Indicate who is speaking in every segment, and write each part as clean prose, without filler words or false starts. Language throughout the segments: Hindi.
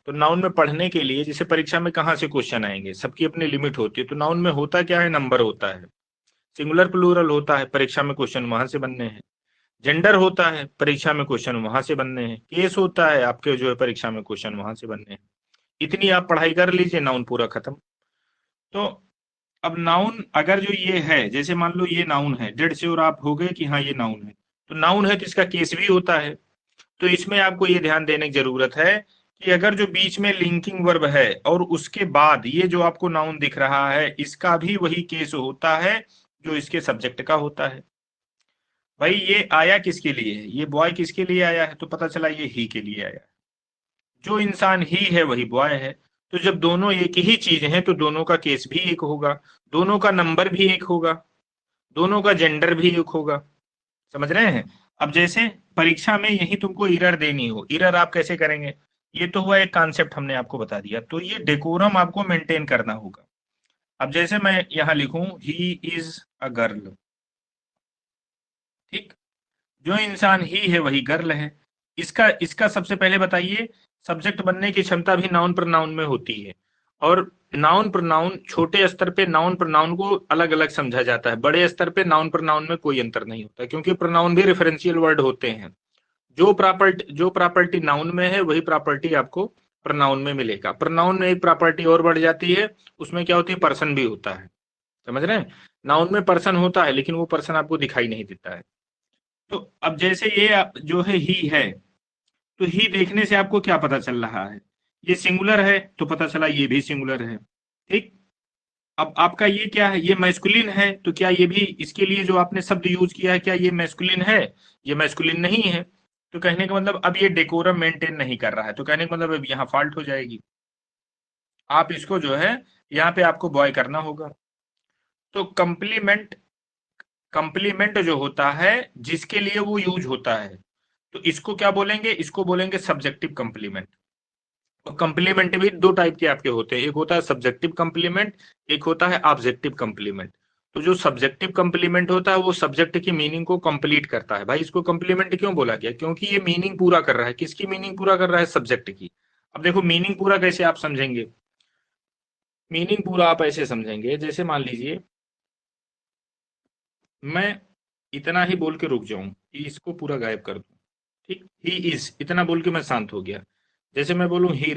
Speaker 1: तो नाउन में पढ़ने के लिए जैसे परीक्षा में कहाँ से क्वेश्चन आएंगे, सबकी अपनी लिमिट होती है। तो नाउन में होता क्या है, नंबर होता है। सिंगुलर प्लूरल होता है, परीक्षा में क्वेश्चन वहां से बनने हैं। जेंडर होता है, परीक्षा में क्वेश्चन वहां से बनने हैं। केस होता है आपके जो है परीक्षा में क्वेश्चन वहां से बनने हैं। इतनी आप पढ़ाई कर लीजिए, नाउन पूरा खत्म। तो अब नाउन अगर जो ये है, जैसे मान लो ये नाउन है, डेड श्योर आप हो गए कि हाँ ये नाउन है। तो नाउन है तो इसका केस भी होता है। तो इसमें आपको ये ध्यान देने की जरूरत है कि अगर जो बीच में लिंकिंग वर्ब है और उसके बाद ये जो आपको नाउन दिख रहा है, इसका भी वही केस होता है जो इसके सब्जेक्ट का होता है। भाई ये आया किसके लिए है, ये बॉय किसके लिए आया है, तो पता चला ये ही के लिए आया है। जो इंसान ही है वही बॉय है। तो जब दोनों एक ही चीज हैं तो दोनों का केस भी एक होगा, दोनों का नंबर भी एक होगा, दोनों का जेंडर भी एक होगा। समझ रहे हैं? अब जैसे परीक्षा में यही तुमको इरर देनी हो, इरर आप कैसे करेंगे? ये तो हुआ एक कॉन्सेप्ट हमने आपको बता दिया, तो ये डेकोरम आपको मेंटेन करना होगा। अब जैसे मैं यहां लिखूं ही इज अ गर्ल, ठीक, जो इंसान ही है वही गर्ल है। इसका इसका सबसे पहले बताइए, सब्जेक्ट बनने की क्षमता भी नाउन प्रोनाउन में होती है। और नाउन प्रोनाउन छोटे स्तर पे नाउन प्रोनाउन को अलग अलग समझा जाता है, बड़े स्तर पे नाउन प्रोनाउन में कोई अंतर नहीं होता, क्योंकि प्रोनाउन भी रेफरेंशियल वर्ड होते हैं। जो प्रॉपर्टी नाउन में है वही प्रॉपर्टी आपको प्रोनाउन में मिलेगा। प्रोनाउन में एक प्रॉपर्टी और बढ़ जाती है, उसमें क्या होती है, पर्सन भी होता है। समझ रहे हैं? नाउन में पर्सन होता है लेकिन वो पर्सन आपको दिखाई नहीं देता है। तो अब जैसे ये जो है ही है, तो ही देखने से आपको क्या पता चल रहा है, ये सिंगुलर है तो पता चला ये भी सिंगुलर है। ठीक। अब आपका ये क्या है, ये मैस्कुलिन है, तो क्या ये भी, इसके लिए जो आपने शब्द यूज किया है, क्या ये मैस्कुलिन है? ये मैस्कुलिन नहीं है। तो कहने का मतलब अब ये डेकोरम मेंटेन नहीं कर रहा है, तो कहने का मतलब अब यहाँ फॉल्ट हो जाएगी। आप इसको जो है यहाँ पे आपको बॉय करना होगा। तो कंप्लीमेंट, कंप्लीमेंट जो होता है जिसके लिए वो यूज होता है, तो इसको क्या बोलेंगे, इसको बोलेंगे सब्जेक्टिव कंप्लीमेंट। और कंप्लीमेंट भी दो टाइप के आपके होते हैं, एक होता है सब्जेक्टिव कंप्लीमेंट, एक होता है ऑब्जेक्टिव कंप्लीमेंट। तो जो सब्जेक्टिव कंप्लीमेंट होता है वो सब्जेक्ट की मीनिंग को कंप्लीट करता है। भाई इसको कंप्लीमेंट क्यों बोला गया, क्योंकि ये मीनिंग पूरा कर रहा है, किसकी मीनिंग पूरा कर रहा है, सब्जेक्ट की। अब देखो मीनिंग पूरा कैसे आप समझेंगे, मीनिंग पूरा आप ऐसे समझेंगे, जैसे मान लीजिए मैं इतना ही बोल के रुक जाऊं कि इसको पूरा गायब कर दूं। ठीक, ही इज इतना बोल के मैं शांत हो गया। जैसे मैं बोलूं ही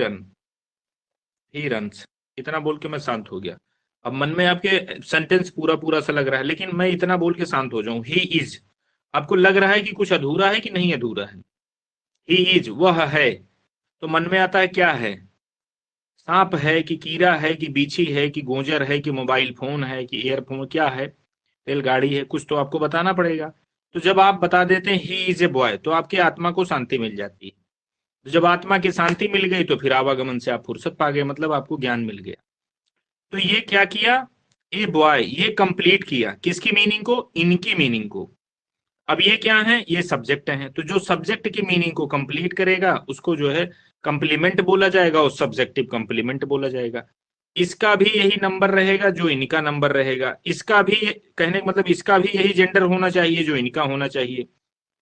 Speaker 1: रन्स, इतना बोल के मैं शांत हो गया। अब मन में आपके सेंटेंस पूरा पूरा सा लग रहा है, लेकिन मैं इतना बोल के शांत हो जाऊं, ही इज, आपको लग रहा है कि कुछ अधूरा है कि नहीं अधूरा है? ही इज वह है, तो मन में आता है क्या है, सांप है कि कीड़ा है कि बीछी है कि गोजर है कि मोबाइल फोन है कि ईयरफोन, क्या है, रेलगाड़ी है, कुछ तो आपको बताना पड़ेगा। तो जब आप बता देते हैं ही इज ए बॉय, तो आपकी आत्मा को शांति मिल जाती है। तो जब आत्मा की शांति मिल गई तो फिर आवागमन से आप फुर्सत पा गए, मतलब आपको ज्ञान मिल गया। तो ये क्या किया, ए बॉय, ये कंप्लीट किया किसकी मीनिंग को, इनकी मीनिंग को। अब ये क्या है, ये सब्जेक्ट है, तो जो सब्जेक्ट की मीनिंग को कंप्लीट करेगा उसको जो है कंप्लीमेंट बोला जाएगा और सब्जेक्टिव कंप्लीमेंट बोला जाएगा। इसका भी यही नंबर रहेगा जो इनका नंबर रहेगा, इसका भी, कहने का मतलब इसका भी यही जेंडर होना चाहिए जो इनका होना चाहिए,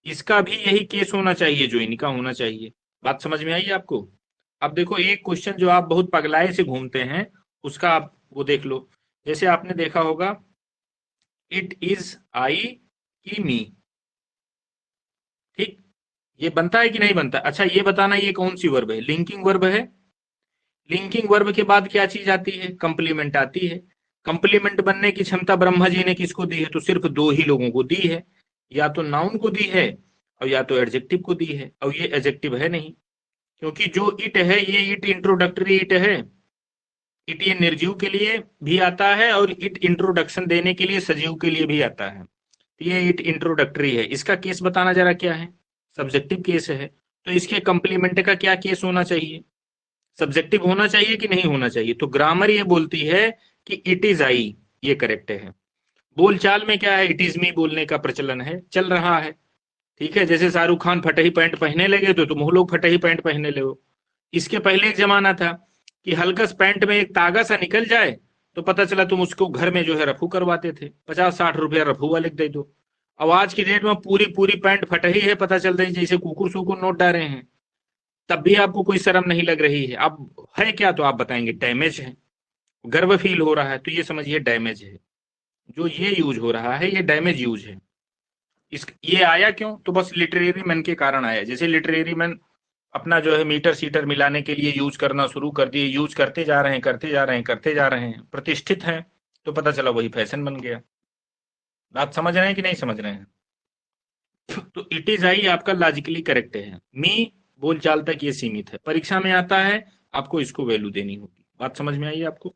Speaker 1: इसका भी यही केस होना चाहिए जो इनका होना चाहिए। बात समझ में आई आपको? अब देखो एक क्वेश्चन जो आप बहुत पगलाए से घूमते हैं, उसका आप वो देख लो। जैसे आपने देखा होगा, इट इज आई की मी, ठीक, ये बनता है कि नहीं बनता? अच्छा ये बताना, ये कौन सी वर्ब है, लिंकिंग वर्ब है। लिंकिंग वर्ब के बाद क्या चीज आती है, कंप्लीमेंट आती है। कंप्लीमेंट बनने की क्षमता ब्रह्मा जी ने किसको दी है, तो सिर्फ दो ही लोगों को दी है, या तो नाउन को दी है और या तो एडजेक्टिव को दी है, और ये एडजेक्टिव है नहीं, क्योंकि जो इट है ये इट इंट्रोडक्टरी इट है। इट ये निर्जीव के लिए भी आता है और इट इंट्रोडक्शन देने के लिए सजीव के लिए भी आता है। तो ये इट इंट्रोडक्टरी है, इसका केस बताना जरा क्या है, सब्जेक्टिव केस है। तो इसके कंप्लीमेंट का क्या केस होना चाहिए, सब्जेक्टिव होना चाहिए कि नहीं होना चाहिए? तो ग्रामर ये बोलती है कि इट इज आई, ये करेक्ट है। बोलचाल में क्या है, इट इज मी बोलने का प्रचलन है, चल रहा है। ठीक है, जैसे शाहरुख खान फटे ही पैंट पहनने लगे तो तुम लोग फटे ही पैंट पहनने लगे। इसके पहले एक जमाना था कि हल्कस पैंट में एक तागा सा निकल जाए तो पता चला तुम उसको घर में जो है रफू करवाते थे, 50-60 रुपया रफू वाले दे दो। अब आज की डेट में पूरी पूरी पैंट फट ही है, पता चल रही जैसे कुकुर सुकुर नोट डाले हैं। तब भी आपको कोई शर्म नहीं लग रही है। अब है क्या, तो आप बताएंगे डैमेज है, गर्व फील हो रहा है, तो ये समझिए डैमेज है। जो ये यूज हो रहा है ये डैमेज यूज है। इस ये आया क्यों, तो बस लिटरेरी मैन के कारण आया। जैसे लिटरेरी मैन अपना जो है मीटर सीटर मिलाने के लिए यूज करना शुरू कर दिए, यूज करते जा रहे हैं, करते जा रहे हैं, करते जा रहे हैं, प्रतिष्ठित हैं, तो पता चला वही फैशन बन गया। बात समझ रहे हैं कि नहीं समझ रहे हैं? तो इट इज आई आपका लॉजिकली करेक्ट है। मी बोलचाल तक ये सीमित है, परीक्षा में आता है आपको इसको वैल्यू देनी होगी। बात समझ में आई आपको?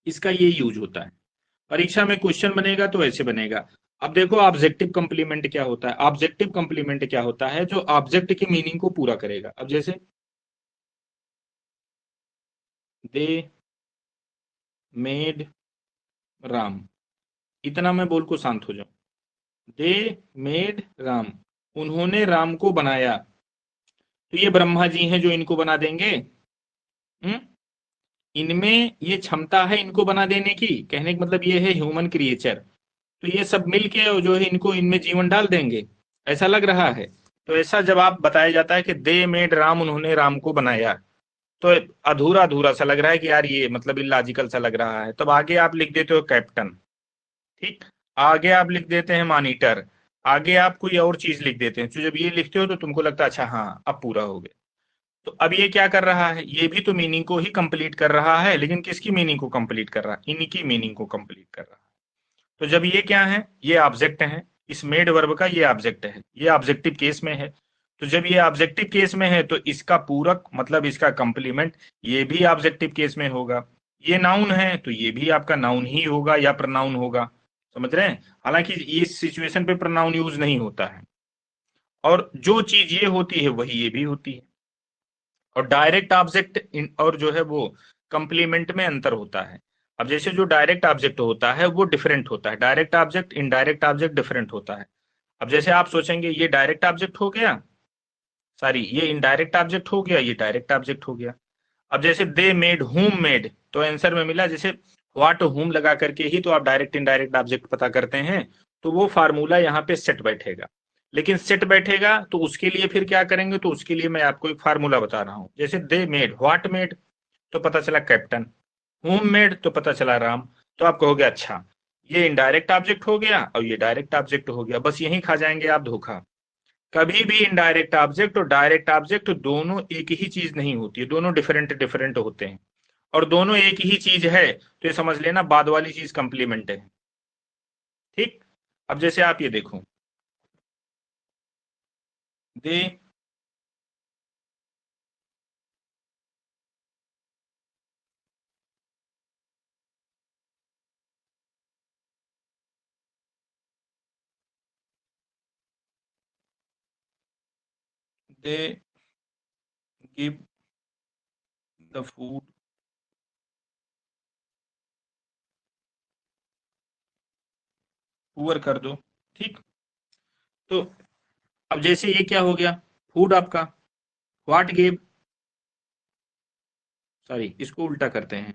Speaker 1: इसका ये यूज होता है। परीक्षा में क्वेश्चन बनेगा तो ऐसे बनेगा। अब देखो ऑब्जेक्टिव कंप्लीमेंट क्या होता है। ऑब्जेक्टिव कंप्लीमेंट क्या होता है, जो ऑब्जेक्ट की मीनिंग को पूरा करेगा। अब जैसे दे मेड राम, इतना मैं बोल को शांत हो जाऊं। दे मेड राम, उन्होंने राम को बनाया। तो ये ब्रह्मा जी हैं जो इनको बना देंगे? हम्म? इनमें ये क्षमता है इनको बना देने की, कहने का मतलब ये है ह्यूमन क्रिएचर। तो ये सब मिलके और जो है इनको इनमें जीवन डाल देंगे, ऐसा लग रहा है। तो ऐसा जब आप बताया जाता है कि दे मेड राम, उन्होंने राम को बनाया, तो अधूरा अधूरा सा लग रहा है कि यार ये मतलब इलॉजिकल सा लग रहा है। तब आगे आप लिख देते हो कैप्टन, ठीक, आगे आप लिख देते हैं मॉनिटर, आगे आप कोई और चीज लिख देते हैं। तो जब ये लिखते हो तो तुमको लगता है अच्छा हाँ अब पूरा हो गया। तो अब ये क्या कर रहा है, ये भी तो मीनिंग को ही कंप्लीट कर रहा है, लेकिन किसकी मीनिंग को कंप्लीट कर रहा है, इनकी मीनिंग को कंप्लीट कर रहा है। तो जब ये क्या है, ये ऑब्जेक्ट है, इस मेड वर्ब का ये ऑब्जेक्ट है, ये ऑब्जेक्टिव केस में है। तो जब ये ऑब्जेक्टिव केस में है तो इसका पूरक मतलब इसका कंप्लीमेंट ये भी ऑब्जेक्टिव केस में होगा। ये नाउन है तो ये भी आपका नाउन ही होगा या प्रनाउन होगा। समझ रहे हैं? हालांकि इस सिचुएशन पे प्रनाउन यूज नहीं होता है, और जो चीज ये होती है वही ये भी होती है। और डायरेक्ट ऑब्जेक्ट और जो है वो कंप्लीमेंट में अंतर होता है। अब जैसे जो डायरेक्ट ऑब्जेक्ट होता है वो डिफरेंट होता है, direct object indirect object different होता है। अब जैसे आप सोचेंगे ये डायरेक्ट ऑब्जेक्ट हो गया, सॉरी ये इनडायरेक्ट ऑब्जेक्ट हो गया, ये डायरेक्ट ऑब्जेक्ट हो गया। अब जैसे दे मेड हुम मेड, तो आंसर में मिला जैसे व्हाट हुम लगा करके ही तो आप डायरेक्ट इनडायरेक्ट ऑब्जेक्ट पता करते हैं। तो वो फार्मूला यहाँ पे सेट बैठेगा। लेकिन सेट बैठेगा तो उसके लिए फिर क्या करेंगे, तो उसके लिए मैं आपको एक फार्मूला बता रहा हूं। जैसे दे मेड व्हाट मेड, तो पता चला कैप्टन, होम मेड तो पता चला राम। तो आप कहोगे अच्छा ये इनडायरेक्ट ऑब्जेक्ट हो गया और ये डायरेक्ट ऑब्जेक्ट हो गया, बस यही खा जाएंगे आप धोखा। कभी भी इनडायरेक्ट ऑब्जेक्ट और डायरेक्ट ऑब्जेक्ट दोनों एक ही चीज नहीं होती है, दोनों डिफरेंट डिफरेंट होते हैं। और दोनों एक ही चीज है तो ये समझ लेना बाद वाली चीज कंप्लीमेंट है। ठीक, अब जैसे आप ये देखो, दे दे गिव द फूड, पुअर कर दो। ठीक, तो अब जैसे ये क्या हो गया, फूड आपका, व्हाट गिव, सॉरी इसको उल्टा करते हैं,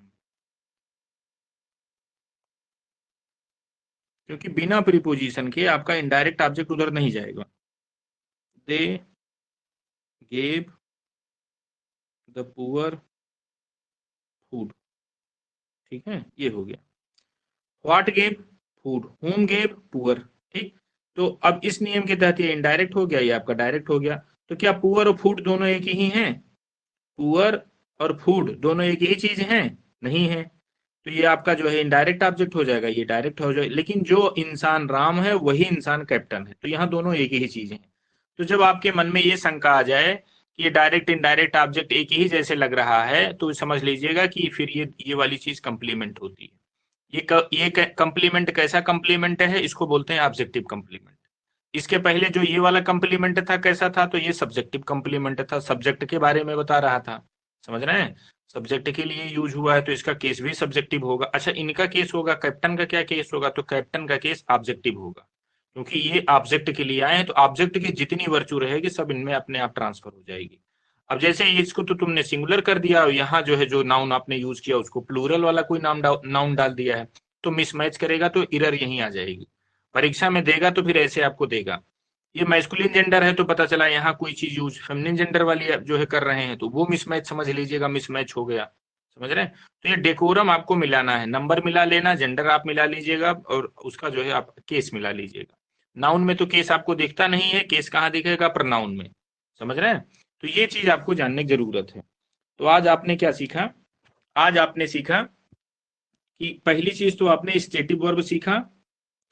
Speaker 1: क्योंकि बिना प्रीपोजिशन के आपका इनडायरेक्ट ऑब्जेक्ट उधर नहीं जाएगा। They gave the poor food, ठीक है, ये हो गया। What gave food, home gave poor. ठीक, तो अब इस नियम के तहत ये इनडायरेक्ट हो गया, ये आपका डायरेक्ट हो गया। तो क्या पुअर और फूड दोनों एक ही हैं? पुअर और फूड दोनों एक ही चीज हैं? नहीं है। तो ये आपका जो है इनडायरेक्ट ऑब्जेक्ट हो जाएगा, ये डायरेक्ट हो जाएगा। लेकिन जो इंसान राम है वही इंसान कैप्टन है, तो यहाँ दोनों एक ही चीज है। तो जब आपके मन में ये शंका आ जाए कि ये डायरेक्ट इनडायरेक्ट ऑब्जेक्ट एक ही जैसे लग रहा है, तो समझ लीजिएगा कि फिर ये वाली चीज कंप्लीमेंट होती है। ये कंप्लीमेंट कैसा कंप्लीमेंट है, इसको बोलते हैं ऑब्जेक्टिव कंप्लीमेंट। इसके पहले जो ये वाला कंप्लीमेंट था कैसा था, तो ये सब्जेक्टिव कंप्लीमेंट था, सब्जेक्ट के बारे में बता रहा था। समझ रहे हैं? सब्जेक्ट के लिए यूज हुआ है तो इसका केस भी सब्जेक्टिव होगा। अच्छा इनका केस होगा, कैप्टन का क्या केस होगा, तो कैप्टन का केस ऑब्जेक्टिव होगा, क्योंकि ये ऑब्जेक्ट के लिए आए हैं। तो ऑब्जेक्ट की जितनी वर्चू रहेगी सब इनमें अपने आप ट्रांसफर हो जाएगी। अब जैसे इसको तो तुमने सिंगुलर कर दिया, यहाँ जो है जो नाउन आपने यूज किया उसको प्लूरल वाला कोई नाउन डाल दिया है, तो मिसमैच करेगा, तो इरर यहीं आ जाएगी। परीक्षा में देगा तो फिर ऐसे आपको देगा ये मैस्कुलिन जेंडर है तो पता चला यहाँ कोई चीज यूज फेमिनिन जेंडर वाली जो है कर रहे हैं, तो वो मिसमैच समझ लीजिएगा, मिसमैच हो गया। समझ रहे हैं? तो ये डेकोरम आपको मिलाना है, नंबर मिला लेना, जेंडर आप मिला लीजिएगा और उसका जो है आप केस मिला लीजिएगा। नाउन में तो केस आपको दिखता नहीं है, केस कहाँ दिखेगा? प्रनाउन में। समझ रहे हैं? तो ये चीज आपको जानने की जरूरत है। तो आज आपने क्या सीखा? आज आपने सीखा कि पहली चीज तो आपने स्टेटिव वर्ब सीखा,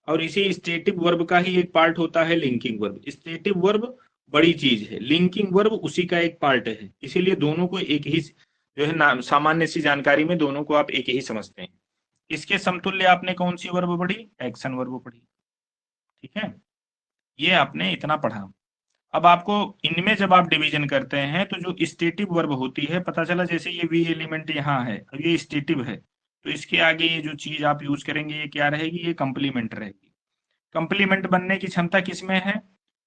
Speaker 1: और इसी स्टेटिव वर्ब का ही एक पार्ट होता है लिंकिंग वर्ब। स्टेटिव वर्ब बड़ी चीज है, लिंकिंग वर्ब उसी का एक पार्ट है, इसीलिए दोनों को एक ही जो है ना, सामान्य सी जानकारी में दोनों को आप एक ही समझते हैं। इसके समतुल्य आपने कौन सी वर्ब पढ़ी? एक्शन वर्ब पढ़ी। ठीक है, ये आपने इतना पढ़ा। अब आपको इनमें जब आप डिवीजन करते हैं तो जो स्टेटिव वर्ब होती है, पता चला जैसे ये वी एलिमेंट यहाँ है, अब ये स्टेटिव है, तो इसके आगे ये जो चीज आप यूज करेंगे ये क्या रहेगी? ये कंप्लीमेंट रहेगी। कंप्लीमेंट बनने की क्षमता किसमें है?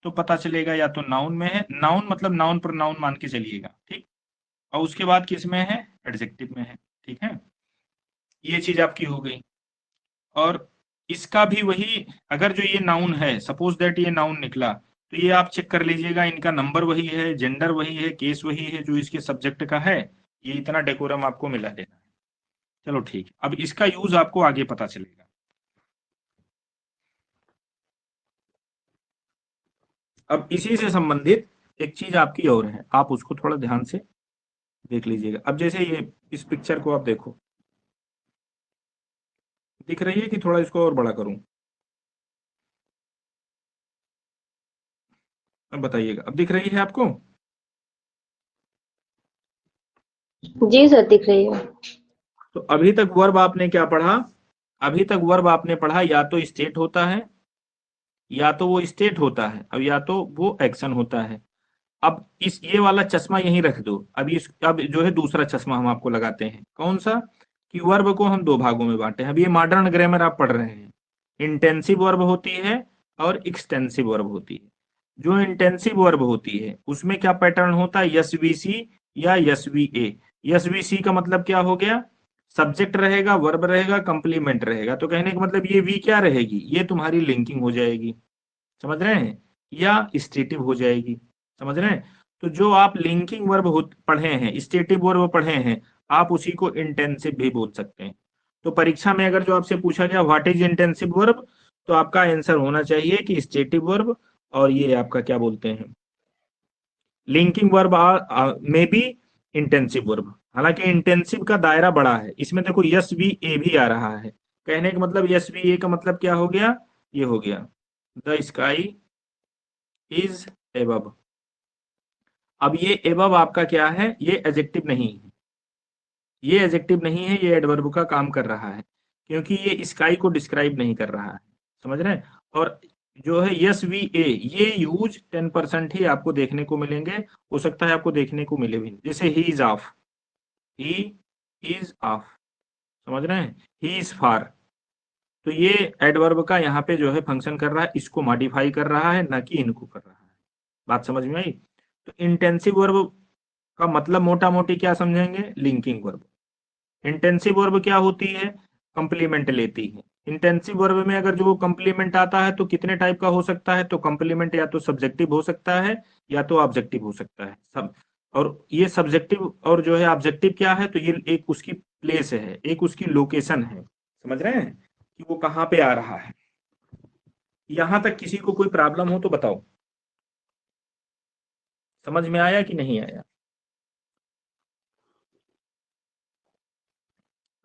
Speaker 1: तो पता चलेगा या तो नाउन में है, नाउन मतलब नाउन प्रोनाउन मान के चलिएगा, ठीक। और उसके बाद किसमें है? एडजेक्टिव में है। ठीक है, ये चीज आपकी हो गई। और इसका भी वही, अगर जो ये नाउन है, सपोज दैट ये नाउन निकला, तो ये आप चेक कर लीजिएगा, इनका नंबर वही है, जेंडर वही है, केस वही है जो इसके सब्जेक्ट का है। ये इतना डेकोरम आपको मिला देना है। चलो ठीक, अब इसका यूज आपको आगे पता चलेगा। अब इसी से संबंधित एक चीज आपकी और है, आप उसको थोड़ा ध्यान से देख लीजिएगा। अब जैसे ये इस पिक्चर को आप देखो, दिख रही है कि थोड़ा इसको और बड़ा करूं? अब बताइएगा, अब दिख रही है आपको?
Speaker 2: जी सर, दिख रही है।
Speaker 1: तो अभी तक वर्ब आपने क्या पढ़ा? अभी तक वर्ब आपने पढ़ा या तो स्टेट होता है, या तो वो स्टेट होता है, अब या तो वो एक्शन होता है। अब इस ये वाला चश्मा यहीं रख दो। अब जो है दूसरा चश्मा हम आपको लगाते हैं, कौन सा? कि वर्ब को हम दो भागों में बांटे हैं। अब ये मॉडर्न ग्रामर आप पढ़ रहे हैं, इंटेंसिव वर्ब होती है और एक्सटेंसिव वर्ब होती है। जो इंटेंसिव वर्ब होती है उसमें क्या पैटर्न होता है? यस वी सी या S V A. S V C का मतलब क्या हो गया? सब्जेक्ट रहेगा, वर्ब रहेगा, कंप्लीमेंट रहेगा। तो कहने का मतलब ये वी क्या रहेगी? ये तुम्हारी लिंकिंग हो जाएगी। समझ रहे हैं? या स्टेटिव हो जाएगी। समझ रहे हैं? तो जो आप लिंकिंग वर्ब पढ़े हैं, स्टेटिव वर्ब पढ़े हैं, आप उसी को इंटेंसिव भी बोल सकते हैं। तो परीक्षा में अगर जो आपसे पूछा गया व्हाट इज इंटेंसिव वर्ब, तो आपका आंसर होना चाहिए कि स्टेटिव वर्ब, और ये आपका क्या बोलते हैं, लिंकिंग वर्ब में भी इंटेंसिव वर्ब। हालांकि इंटेंसिव का दायरा बड़ा है, इसमें देखो यस वी ए भी आ रहा है। कहने का मतलब यस वी ए का मतलब क्या हो गया? ये हो गया द स्काई इज एबव। अब ये एबव आपका क्या है? ये एडजेक्टिव नहीं है, ये एडजेक्टिव नहीं है, ये एडवर्ब का काम कर रहा है, क्योंकि ये स्काई को डिस्क्राइब नहीं कर रहा है। समझ रहे हैं? और जो है यस वी ए, ये यूज 10% ही आपको देखने को मिलेंगे, हो सकता है आपको देखने को मिले भी नहीं। जैसे he is of, he is of. समझ रहे हैं? He is far. तो ये एडवर्ब का यहाँ पे जो है फंक्शन कर रहा है, इसको मॉडिफाई कर रहा है, ना कि इनको कर रहा है। बात समझ में आई? तो इंटेंसिव वर्ब का मतलब मोटा मोटी क्या समझेंगे? Linking verb. इंटेंसिव वर्ब क्या होती है? कंप्लीमेंट लेती है। इंटेंसिव वर्ब में अगर जो कंप्लीमेंट आता है तो कितने टाइप का हो सकता है? तो कंप्लीमेंट या तो सब्जेक्टिव हो सकता है या तो ऑब्जेक्टिव हो सकता है सब। और ये सब्जेक्टिव और जो है ऑब्जेक्टिव क्या है? तो ये एक उसकी प्लेस है, एक उसकी लोकेशन है। समझ रहे हैं कि वो कहाँ पे आ रहा है? यहां तक किसी को कोई प्रॉब्लम हो तो बताओ, समझ में आया कि नहीं आया?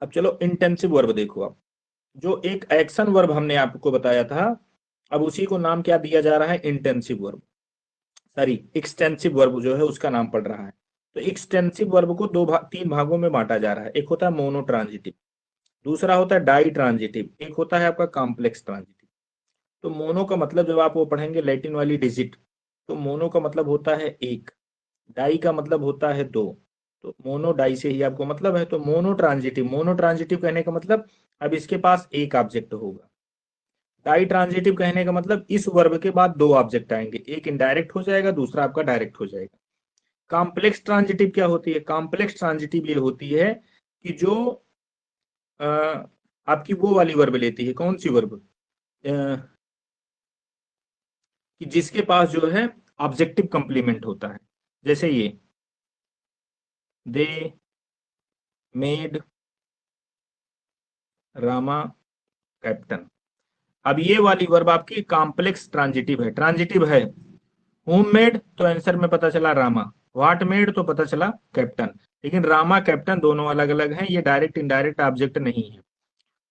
Speaker 1: अब चलो इंटेंसिव वर्ब देखो। आप जो एक एक्शन वर्ब हमने आपको बताया था, अब उसी को नाम क्या दिया जा रहा है? Intensive verb, sorry extensive verb जो है उसका नाम पड़ रहा है। तो एक्सटेंसिव वर्ब को तीन भागों में बांटा जा रहा है। एक होता है मोनो ट्रांजिटिव, दूसरा होता है डाई ट्रांजिटिव, एक होता है आपका कॉम्प्लेक्स ट्रांजिटिव। तो मोनो का मतलब जब आप वो पढ़ेंगे लैटिन वाली डिजिट, तो मोनो का मतलब होता है एक, डाई का मतलब होता है दो। तो मोनो डाई से ही आपको मतलब है। तो मोनो ट्रांजिटिव, मोनो ट्रांजिटिव कहने का मतलब अब इसके पास एक ऑब्जेक्ट होगा। डाई ट्रांजिटिव कहने का मतलब इस वर्ब के बाद दो ऑब्जेक्ट आएंगे, एक इनडायरेक्ट हो जाएगा, दूसरा आपका डायरेक्ट हो जाएगा। कॉम्प्लेक्स ट्रांजिटिव क्या होती है? कॉम्प्लेक्स ट्रांजिटिव ये होती है कि जो अ, आपकी वो वाली वर्ब लेती है, कौन सी वर्ब? कि जिसके पास जो है ऑब्जेक्टिव कंप्लीमेंट होता है। जैसे ये दे मेड रामा कैप्टन। अब ये वाली वर्ब आपकी कॉम्प्लेक्स ट्रांजिटिव है, ट्रांजिटिव है। होम मेड तो आंसर में पता चला रामा, व्हाट मेड तो पता चला कैप्टन। लेकिन रामा कैप्टन दोनों अलग अलग हैं, ये डायरेक्ट इनडायरेक्ट ऑब्जेक्ट नहीं है।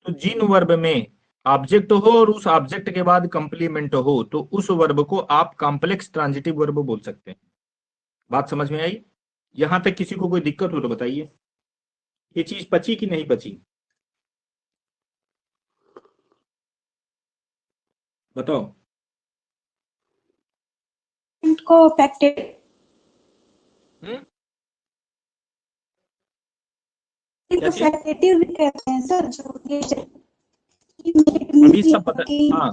Speaker 1: तो जिन वर्ब में ऑब्जेक्ट हो और उस ऑब्जेक्ट के बाद कंप्लीमेंट हो तो उस वर्ब को आप कॉम्प्लेक्स ट्रांजिटिव वर्ब बोल सकते हैं। बात समझ में आई? यहां तक किसी को कोई दिक्कत हो तो बताइए, ये चीज पची कि नहीं पची? बताओ।
Speaker 3: को फैक्टेड
Speaker 1: हम्म, क्या
Speaker 3: को
Speaker 1: चीज?
Speaker 3: फैक्टेटिव भी कहते हैं सर, जो ये
Speaker 1: अभी सब पता। हाँ,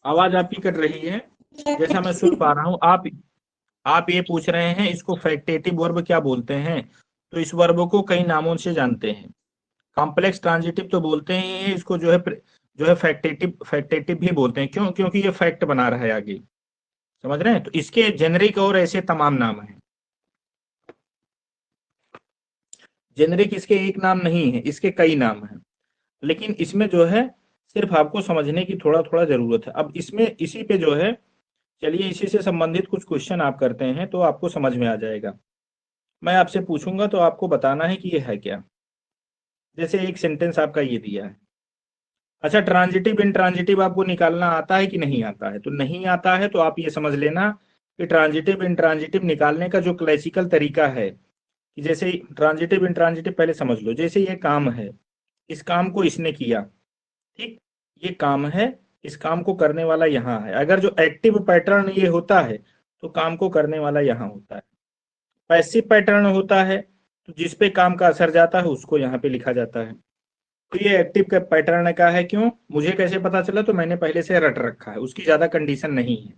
Speaker 1: आवाज आपकी कट रही है, जैसा मैं सुन पा रहा हूं। आप ये पूछ रहे हैं इसको फैक्टेटिव वर्ब क्या बोलते हैं, तो इस वर्ब को कई नामों से जानते हैं। कॉम्प्लेक्स ट्रांजिटिव तो बोलते ही हैं इसको, जो है फैक्टेटिव भी बोलते हैं। क्यों? क्योंकि ये फैक्ट बना रहा है आगे, समझ रहे हैं? तो इसके जेनरिक और ऐसे तमाम नाम हैं। जेनरिक इसके एक नाम नहीं है, इसके कई नाम हैं, लेकिन इसमें जो है सिर्फ आपको समझने की थोड़ा थोड़ा जरूरत है। अब इसमें इसी पे जो है, चलिए इसी से संबंधित कुछ क्वेश्चन आप करते हैं तो आपको समझ में आ जाएगा। मैं आपसे पूछूंगा तो आपको बताना है कि ये है क्या। जैसे एक सेंटेंस आपका ये दिया है। अच्छा, ट्रांजिटिव इंट्रांजिटिव आपको निकालना आता है कि नहीं आता है? तो नहीं आता है तो आप ये समझ लेना कि ट्रांजिटिव इंट्रांजिटिव निकालने का जो क्लासिकल तरीका है, कि जैसे ट्रांजिटिव इंट्रांजिटिव पहले समझ लो। जैसे ये काम है, इस काम को इसने किया, ठीक, ये काम है, इस काम को करने वाला यहाँ है। अगर जो एक्टिव पैटर्न ये होता है तो काम को करने वाला यहाँ होता है। पैसिव पैटर्न होता है तो जिस पे काम का असर जाता है उसको यहाँ पे लिखा जाता है। तो ये एक्टिव का पैटर्न का है। क्यों? मुझे कैसे पता चला? तो मैंने पहले से रट रखा है, उसकी ज्यादा कंडीशन नहीं है,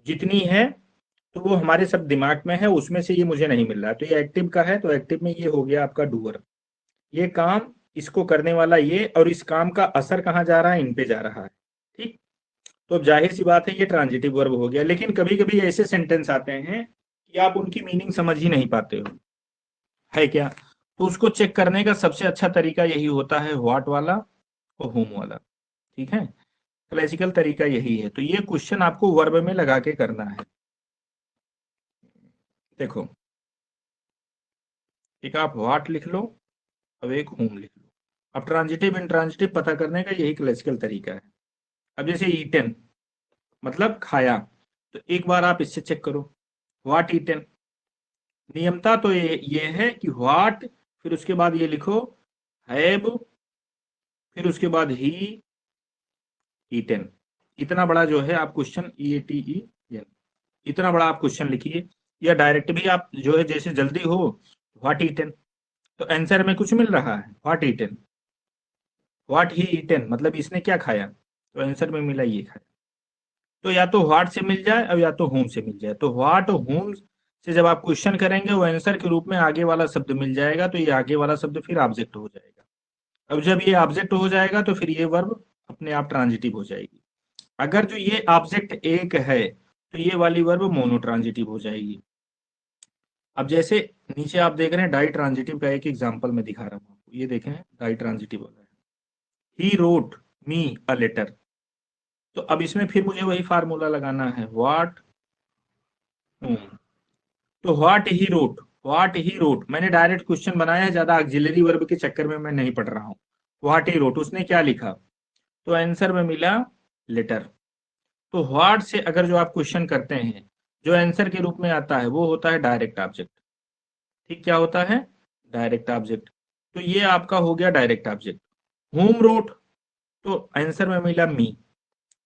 Speaker 1: जितनी है तो वो हमारे सब दिमाग में है, उसमें से ये मुझे नहीं मिल रहा है। तो ये एक्टिव का है, तो एक्टिव में ये हो गया आपका डूअर, ये काम, इसको करने वाला ये, और इस काम का असर कहाँ जा रहा है? इन पे जा रहा है, ठीक। तो अब जाहिर सी बात है ये ट्रांजिटिव वर्ब हो गया। लेकिन कभी कभी ऐसे सेंटेंस आते हैं कि आप उनकी मीनिंग समझ ही नहीं पाते हो, है क्या? तो उसको चेक करने का सबसे अच्छा तरीका यही होता है, व्हाट वाला और होम वाला, ठीक है। क्लासिकल तरीका यही है। तो ये क्वेश्चन आपको वर्ब में लगा के करना है। देखो, एक आप व्हाट लिख लो, अब एक होम लिख लो। अब ट्रांजिटिव इंट्रांजिटिव पता करने का यही क्लासिकल तरीका है। अब जैसे ईटन मतलब खाया, तो एक बार आप इससे चेक करो, व्हाट ईटन। नियमता तो ये है कि व्हाट, फिर उसके बाद ये लिखो हैव, फिर उसके बाद ही ईटन। इतना बड़ा जो है आप क्वेश्चन, EATEN, इतना बड़ा आप क्वेश्चन लिखिए, या डायरेक्ट भी आप जो है जैसे जल्दी हो, व्हाट ईटन, तो आंसर में कुछ मिल रहा है, what eaten. What he eaten मतलब इसने क्या खाया, तो आंसर में मिला ये खाया। तो या तो व्हाट से मिल जाए और या तो होम से मिल जाए। तो व्हाट और होम से जब आप क्वेश्चन करेंगे वो आंसर के रूप में आगे वाला शब्द मिल जाएगा, तो ये आगे वाला शब्द फिर ऑब्जेक्ट हो जाएगा। अब जब ये ऑब्जेक्ट हो जाएगा तो फिर ये वर्ब अपने आप ट्रांजिटिव हो जाएगी। अगर जो ये ऑब्जेक्ट एक है तो ये वाली वर्ब मोनो ट्रांजिटिव हो जाएगी। अब जैसे नीचे आप देख रहे हैं डाई ट्रांजिटिव का एक एग्जांपल मैं दिखा रहा हूँ आपको, ये देखें डाई ट्रांजिटिव वाला है, he wrote me a letter. तो अब इसमें फिर मुझे वही फार्मूला लगाना है, व्हाट होम। तो व्हाट ही रोट मैंने डायरेक्ट क्वेश्चन बनाया है, ज्यादा ऑक्सिलरी वर्ब के चक्कर में मैं नहीं पढ़ रहा हूँ। व्हाट ही रोट उसने क्या लिखा, तो आंसर में मिला लेटर। तो व्हाट से अगर जो आप क्वेश्चन करते हैं, जो आंसर के रूप में आता है वो होता है डायरेक्ट ऑब्जेक्ट, ठीक। क्या होता है? Direct object. तो ये आपका हो गया डायरेक्ट ऑब्जेक्ट। होम रोट, तो आंसर में मिला मी,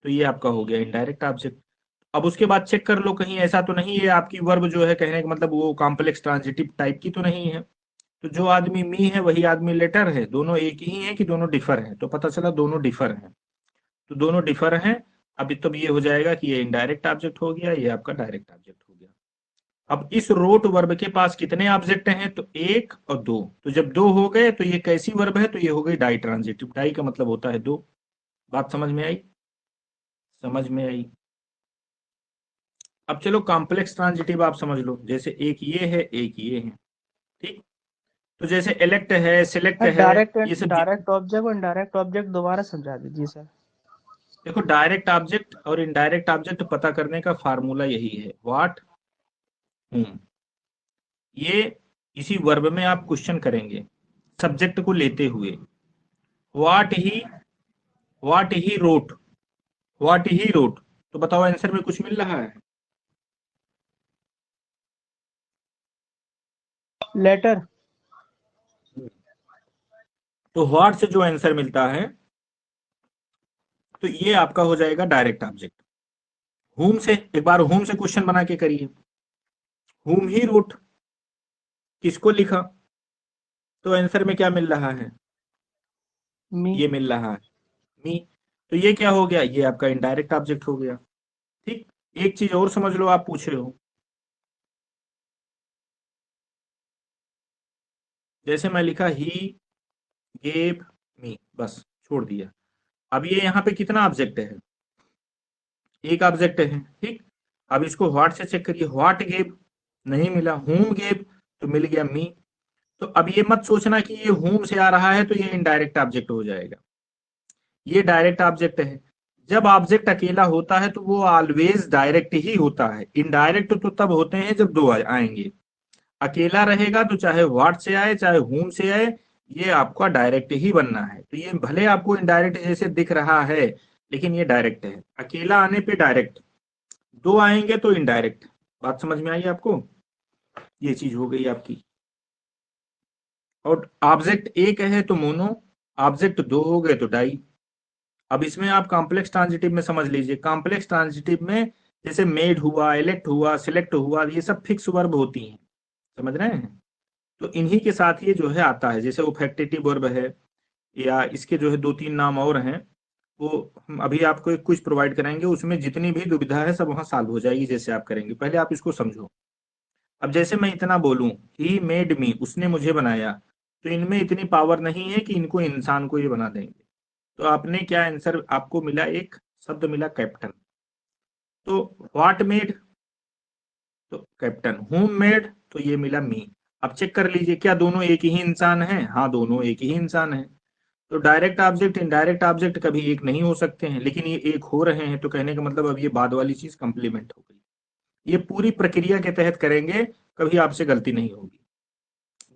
Speaker 1: तो ये आपका हो गया इनडायरेक्ट ऑब्जेक्ट। अब उसके बाद चेक कर लो कहीं ऐसा तो नहीं है आपकी वर्ब जो है कहने का मतलब वो कॉम्प्लेक्स ट्रांजिटिव टाइप की तो नहीं है। तो जो आदमी मी है वही आदमी लेटर है, दोनों एक ही है कि दोनों डिफर हैं? तो पता चला दोनों डिफर हैं। तो दोनों डिफर हैं। अब तब ये हो जाएगा कि ये इनडायरेक्ट ऑब्जेक्ट हो गया, ये आपका डायरेक्ट ऑब्जेक्ट हो गया। अब इस रोट वर्ब के पास कितने ऑब्जेक्ट हैं? तो एक और दो। तो जब दो हो गए तो ये कैसी वर्ब है? तो ये हो गई डाई ट्रांजिटिव। डाई का मतलब होता है दो। बात समझ में आई? समझ में आई? अब चलो कॉम्प्लेक्स ट्रांजिटिव आप समझ लो, जैसे एक ये है एक ये है, ठीक। तो जैसे इलेक्ट है, सिलेक्ट है, ये सब
Speaker 4: डायरेक्ट ऑब्जेक्ट और इनडायरेक्ट ऑब्जेक्ट दोबारा समझा दीजिए सर।
Speaker 1: देखो डायरेक्ट ऑब्जेक्ट और इनडायरेक्ट ऑब्जेक्ट पता करने का फार्मूला यही है, व्हाट हूम। ये इसी वर्ब में आप क्वेश्चन करेंगे सब्जेक्ट को लेते हुए, what he wrote, what he wrote. तो बताओ आंसर में कुछ मिल रहा है?
Speaker 4: लेटर।
Speaker 1: तो व्हाट से जो आंसर मिलता है तो ये आपका हो जाएगा डायरेक्ट ऑब्जेक्ट। हुम से एक बार हुम से क्वेश्चन बना के करिए, हुम ही रोट, किसको लिखा? तो आंसर में क्या मिल रहा है?
Speaker 4: मी।
Speaker 1: ये मिल रहा है मी। तो ये क्या हो गया? ये आपका इनडायरेक्ट ऑब्जेक्ट हो गया, ठीक। एक चीज और समझ लो, आप पूछ रहे हो, जैसे मैं लिखा ही गेव मी, बस छोड़ दिया। अब ये यहाँ पे कितना ऑब्जेक्ट है? एक ऑब्जेक्ट है, ठीक। अब इसको व्हाट से चेक करिए, व्हाट गेव नहीं मिला, हुम गेव तो मिल गया मी। तो अब ये मत सोचना कि ये हुम से आ रहा है तो ये इनडायरेक्ट ऑब्जेक्ट हो जाएगा, ये डायरेक्ट ऑब्जेक्ट है। जब ऑब्जेक्ट अकेला होता है तो वो ऑलवेज डायरेक्ट ही होता है, इनडायरेक्ट तो तब होते हैं जब दो आएंगे। अकेला रहेगा तो चाहे व्हाट से आए चाहे हुम से आए, ये आपका डायरेक्ट ही बनना है। तो ये भले आपको इनडायरेक्ट जैसे दिख रहा है लेकिन ये डायरेक्ट है। अकेला आने पे डायरेक्ट, दो आएंगे तो इनडायरेक्ट। बात समझ में आई आपको? ये चीज हो गई आपकी। और ऑब्जेक्ट एक है तो मोनो, ऑब्जेक्ट दो हो गए तो डाई। अब इसमें आप कॉम्प्लेक्स ट्रांजिटिव में समझ लीजिए, कॉम्प्लेक्स ट्रांजिटिव में जैसे मेड हुआ, इलेक्ट हुआ, सिलेक्ट हुआ, ये सब फिक्स वर्ब होती हैं, समझ रहे हैं? तो इन्हीं के साथ ये जो है आता है, जैसे ऑब्जेक्टिव वर्ब है, या इसके जो है दो तीन नाम और हैं, वो हम अभी आपको एक कुछ प्रोवाइड कराएंगे, उसमें जितनी भी दुविधा है सब वहां सॉल्व हो जाएगी जैसे आप करेंगे। पहले आप इसको समझो। अब जैसे मैं इतना बोलूं ही मेड मी, उसने मुझे बनाया, तो इनमें इतनी पावर नहीं है कि इनको इंसान को ये बना देंगे। तो आपने क्या आंसर आपको मिला? एक शब्द मिला कैप्टन। तो व्हाट मेड तो कैप्टन, हुम मेड तो ये मिला मी। अब चेक कर लीजिए क्या दोनों एक ही इंसान हैं? हाँ, दोनों एक ही इंसान हैं। तो डायरेक्ट ऑब्जेक्ट इनडायरेक्ट ऑब्जेक्ट कभी एक नहीं हो सकते हैं, लेकिन ये एक हो रहे हैं, तो कहने का मतलब अब ये बाद वाली चीज कंप्लीमेंट हो गई। ये पूरी प्रक्रिया के तहत करेंगे, कभी आपसे गलती नहीं होगी।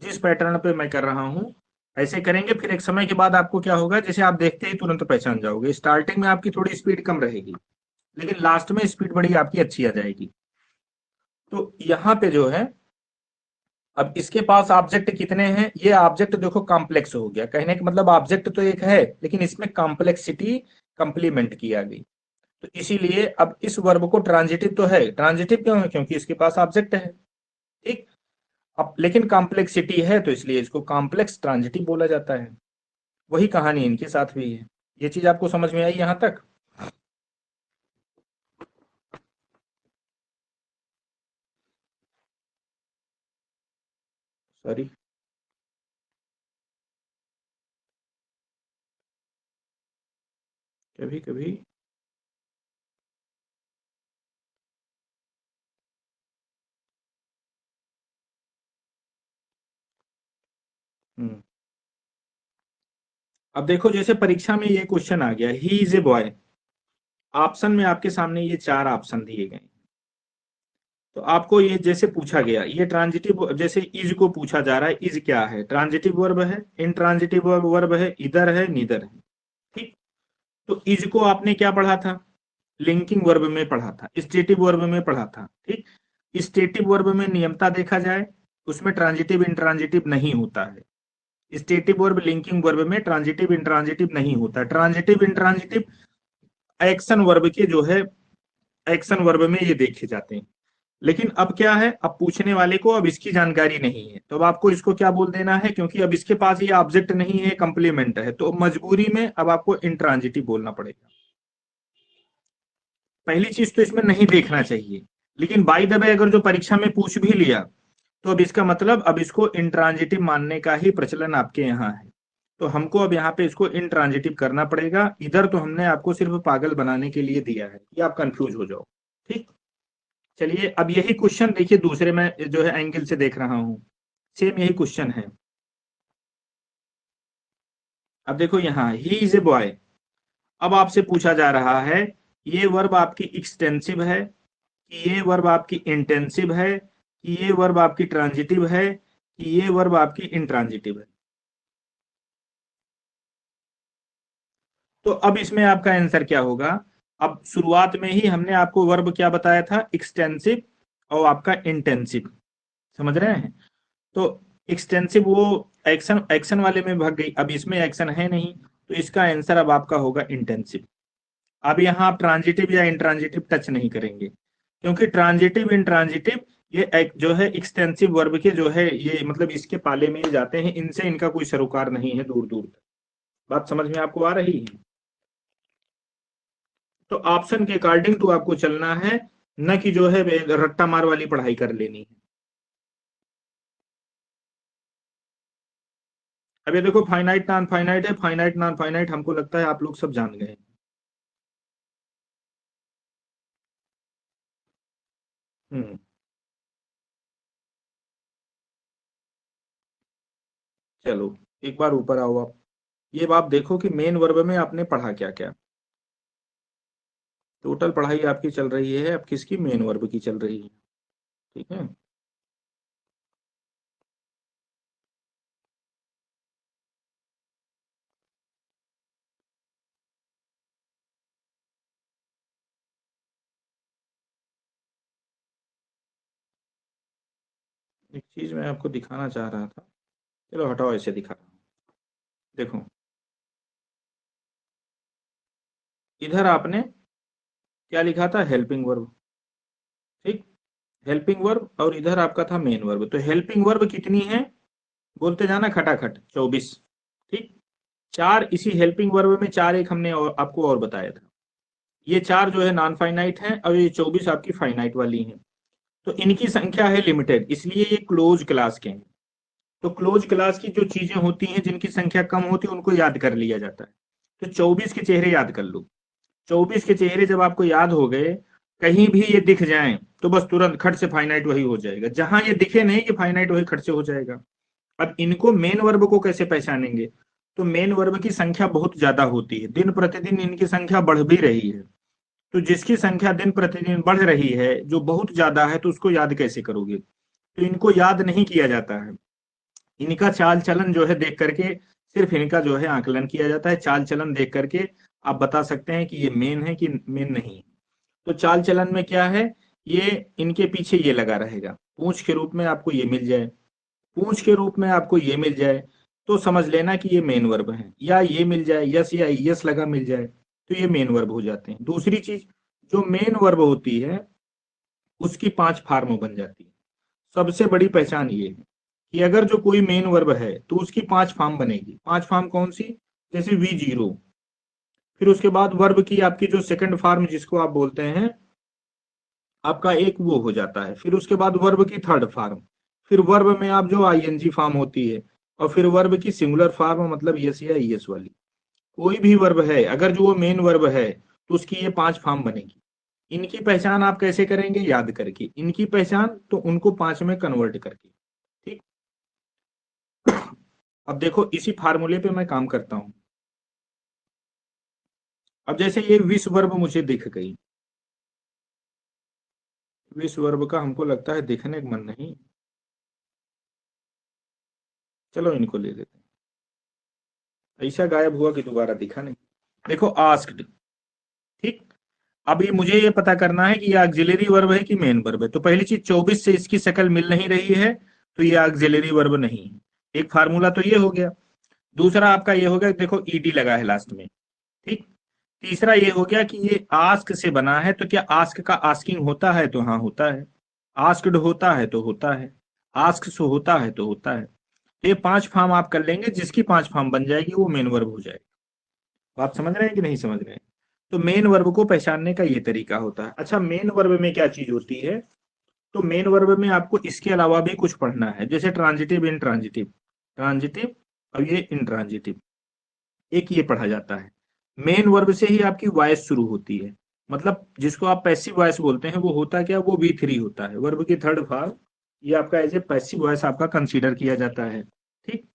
Speaker 1: जिस पैटर्न पे मैं कर रहा हूं ऐसे करेंगे, फिर एक समय के बाद आपको क्या होगा, जैसे आप देखते ही तुरंत पहचान जाओगे। स्टार्टिंग में आपकी थोड़ी स्पीड कम रहेगी, लेकिन लास्ट में स्पीड बड़ी आपकी अच्छी आ जाएगी। तो यहाँ पे जो है, अब इसके पास ऑब्जेक्ट कितने हैं? ये ऑब्जेक्ट देखो कॉम्प्लेक्स हो गया, कहने का मतलब ऑब्जेक्ट तो एक है लेकिन इसमें कॉम्प्लेक्सिटी कंप्लीमेंट की आ गई। तो इसीलिए अब इस वर्ब को ट्रांजिटिव तो है, ट्रांजिटिव क्यों है? क्योंकि इसके पास ऑब्जेक्ट है, ठीक। अब लेकिन कॉम्प्लेक्सिटी है तो इसलिए इसको कॉम्प्लेक्स ट्रांजिटिव बोला जाता है। वही कहानी इनके साथ भी है। ये चीज आपको समझ में आई यहां तक? सॉरी, कभी कभी अब देखो जैसे परीक्षा में ये क्वेश्चन आ गया, he is a boy. Option में आपके सामने ये चार ऑप्शन दिए गए, तो आपको ये जैसे पूछा गया, ये ट्रांजिटिव, जैसे इज को पूछा जा रहा है, इज क्या है? ट्रांजिटिव वर्ब है, इनट्रांजिटिव वर्ब है, इधर है, नीदर है, ठीक। तो इज को आपने क्या पढ़ा था? लिंकिंग वर्ब में पढ़ा था, स्टेटिव वर्ब में पढ़ा था, ठीक। स्टेटिव वर्ब में नियमता देखा जाए उसमें ट्रांजिटिव इंट्रांजिटिव नहीं होता है। स्टेटिव वर्ब लिंकिंग वर्ब में ट्रांजिटिव इंट्रांजिटिव नहीं होता। ट्रांजिटिव इंट्रांजिटिव एक्शन वर्ब के जो है, एक्शन वर्ब में ये देखे जाते हैं। लेकिन अब क्या है, अब पूछने वाले को अब इसकी जानकारी नहीं है, तो अब आपको इसको क्या बोल देना है, क्योंकि अब इसके पास ये ऑब्जेक्ट नहीं है, कंप्लीमेंट है, तो मजबूरी में अब आपको इंट्रांजिटिव बोलना पड़ेगा। पहली चीज तो इसमें नहीं देखना चाहिए, लेकिन बाय द वे अगर जो परीक्षा में पूछ भी लिया तो अब इसका मतलब अब इसको इंट्रांजिटिव मानने का ही प्रचलन आपके यहाँ है। तो हमको अब यहाँ पे इसको इंट्रांजिटिव करना पड़ेगा। इधर तो हमने आपको सिर्फ पागल बनाने के लिए दिया है कि आप कंफ्यूज हो जाओ। ठीक, चलिए अब यही क्वेश्चन देखिए, दूसरे में जो है एंगल से देख रहा हूं, सेम यही क्वेश्चन है। अब देखो यहाँ ही इज ए बॉय, अब आपसे पूछा जा रहा है ये वर्ब आपकी एक्सटेंसिव है कि ये वर्ब आपकी इंटेंसिव है कि ये वर्ब आपकी ट्रांजिटिव है कि ये वर्ब आपकी इंट्रांजिटिव है। तो अब इसमें आपका आंसर क्या होगा? अब शुरुआत में ही हमने आपको वर्ब क्या बताया था? एक्सटेंसिव और आपका इंटेंसिव, समझ रहे हैं? तो एक्सटेंसिव वो एक्शन एक्शन वाले में भाग गई, अब इसमें एक्शन है नहीं, तो इसका आंसर अब आपका होगा इंटेंसिव। अब यहाँ आप ट्रांजिटिव या इंट्रांजिटिव टच नहीं करेंगे, क्योंकि ट्रांजिटिव इंट्रांजिटिव ये जो है एक्सटेंसिव वर्ब के जो है ये मतलब इसके पाले में ही जाते हैं, इनसे इनका कोई सरोकार नहीं है दूर दूर तक। बात समझ में आपको आ रही है? तो ऑप्शन के अकॉर्डिंग टू आपको चलना है, न कि जो है रट्टा मार वाली पढ़ाई कर लेनी है। अब ये देखो फाइनाइट नॉन फाइनाइट है, फाइनाइट नॉन फाइनाइट हमको लगता है आप लोग सब जान गए। चलो एक बार ऊपर आओ आप, ये आप देखो कि मेन वर्ब में आपने पढ़ा क्या क्या। टोटल पढ़ाई आपकी चल रही है, अब किसकी? मेन वर्ब की चल रही है। ठीक है, एक चीज मैं आपको दिखाना चाह रहा था, चलो हटाओ, ऐसे दिखा रहा हूं। देखो इधर आपने क्या लिखा था? Helping verb. ठीक, हेल्पिंग वर्ब, और इधर आपका था मेन वर्ब। तो हेल्पिंग वर्ब कितनी है? बोलते जाना खटाखट 24। ठीक, 4 इसी हेल्पिंग वर्ब में 4 एक हमने आपको और बताया था, ये 4 जो है नॉन फाइनाइट है और ये 24 आपकी फाइनाइट वाली है। तो इनकी संख्या है लिमिटेड, इसलिए ये क्लोज क्लास के हैं। तो क्लोज क्लास की जो चीजें होती हैं जिनकी संख्या कम होती है उनको याद कर लिया जाता है। तो 24 के चेहरे याद कर लो। 24 के चेहरे जब आपको याद हो गए, कहीं भी ये दिख जाएं तो बस तुरंत खट से फाइनाइट वही हो जाएगा, जहां ये दिखे नहीं कि फाइनाइट वही खट से हो जाएगा। अब इनको मेन वर्ब को कैसे पहचानेंगे? तो मेन वर्ब की संख्या बहुत ज्यादा होती है, दिन प्रतिदिन इनकी संख्या बढ़ भी रही है। तो जिसकी संख्या दिन प्रतिदिन बढ़ रही है, जो बहुत ज्यादा है, तो उसको याद कैसे करोगे? तो इनको याद नहीं किया जाता है, इनका चाल चलन जो है देख करके सिर्फ इनका जो है आकलन किया जाता है। चाल चलन देख करके आप बता सकते हैं कि ये मेन है कि मेन नहीं। तो चाल चलन में क्या है? ये इनके पीछे ये लगा रहेगा, पूंछ के रूप में आपको ये मिल जाए, पूंछ के रूप में आपको ये मिल जाए तो समझ लेना कि ये मेन वर्ब है, या ये मिल जाए यस या यस लगा मिल जाए तो ये मेन वर्ब हो जाते हैं। दूसरी चीज, जो मेन वर्ब होती है उसकी 5 फार्म बन जाती है। सबसे बड़ी पहचान ये है कि अगर जो कोई मेन वर्ब है तो उसकी 5 फॉर्म बनेगी। 5 फॉर्म कौन सी? जैसे V0, फिर उसके बाद वर्ब की आपकी जो सेकंड फॉर्म जिसको आप बोलते हैं आपका एक वो हो जाता है, फिर उसके बाद वर्ब की थर्ड फॉर्म, फिर वर्ब में आप जो ING फॉर्म होती है, और फिर वर्ब की सिंगुलर फॉर्म मतलब यस या यस वाली। कोई भी वर्ब है अगर जो वो मेन वर्ब है तो उसकी ये 5 फॉर्म बनेगी। इनकी पहचान आप कैसे करेंगे? याद करके। इनकी पहचान तो उनको 5 में कन्वर्ट करके। ठीक, अब देखो इसी फार्मूले पे मैं काम करता हूं। अब जैसे ये विस वर्ब मुझे दिख गई, विस वर्ब का हमको लगता है दिखने का मन नहीं, चलो इनको ले लेते हैं। ऐसा गायब हुआ कि दोबारा दिखा नहीं। देखो आस्क्ड। ठीक, अब ये मुझे ये पता करना है कि ये ऑक्सिलरी वर्ब है कि मेन वर्ब है। तो पहली चीज 24 से इसकी शक्ल मिल नहीं रही है तो ये ऑक्सिलरी वर्ब नहीं है, एक फार्मूला तो ये हो गया। दूसरा आपका ये हो गया, देखो ईडी लगा है लास्ट में। ठीक, तीसरा ये हो गया कि ये आस्क से बना है, तो क्या आस्क का आस्किंग होता है? तो हाँ होता है। आस्क्ड होता है तो होता है, आस्क से होता है तो होता है। तो ये 5 फॉर्म आप कर लेंगे, जिसकी 5 फॉर्म बन जाएगी वो मेन वर्ब हो जाएगा। आप समझ रहे हैं कि नहीं समझ रहे हैं? तो मेन वर्ब को पहचानने का ये तरीका होता है। अच्छा, मेन वर्ब में क्या चीज होती है? तो मेन वर्ब में आपको इसके अलावा भी कुछ पढ़ना है, जैसे ट्रांजिटिव, इंट्रांजिटिव, ट्रांजिटिव और ये इंट्रांजिटिव। एक ये पढ़ा जाता है। मेन वर्ब से ही आपकी वॉइस शुरू होती है, मतलब जिसको आप पैसिव वॉइस बोलते हैं वो होता क्या, वो V3 होता है, वर्ब की थर्ड फॉर्म, ये आपका एज ए पैसिव वॉइस आपका कंसीडर किया जाता है। ठीक,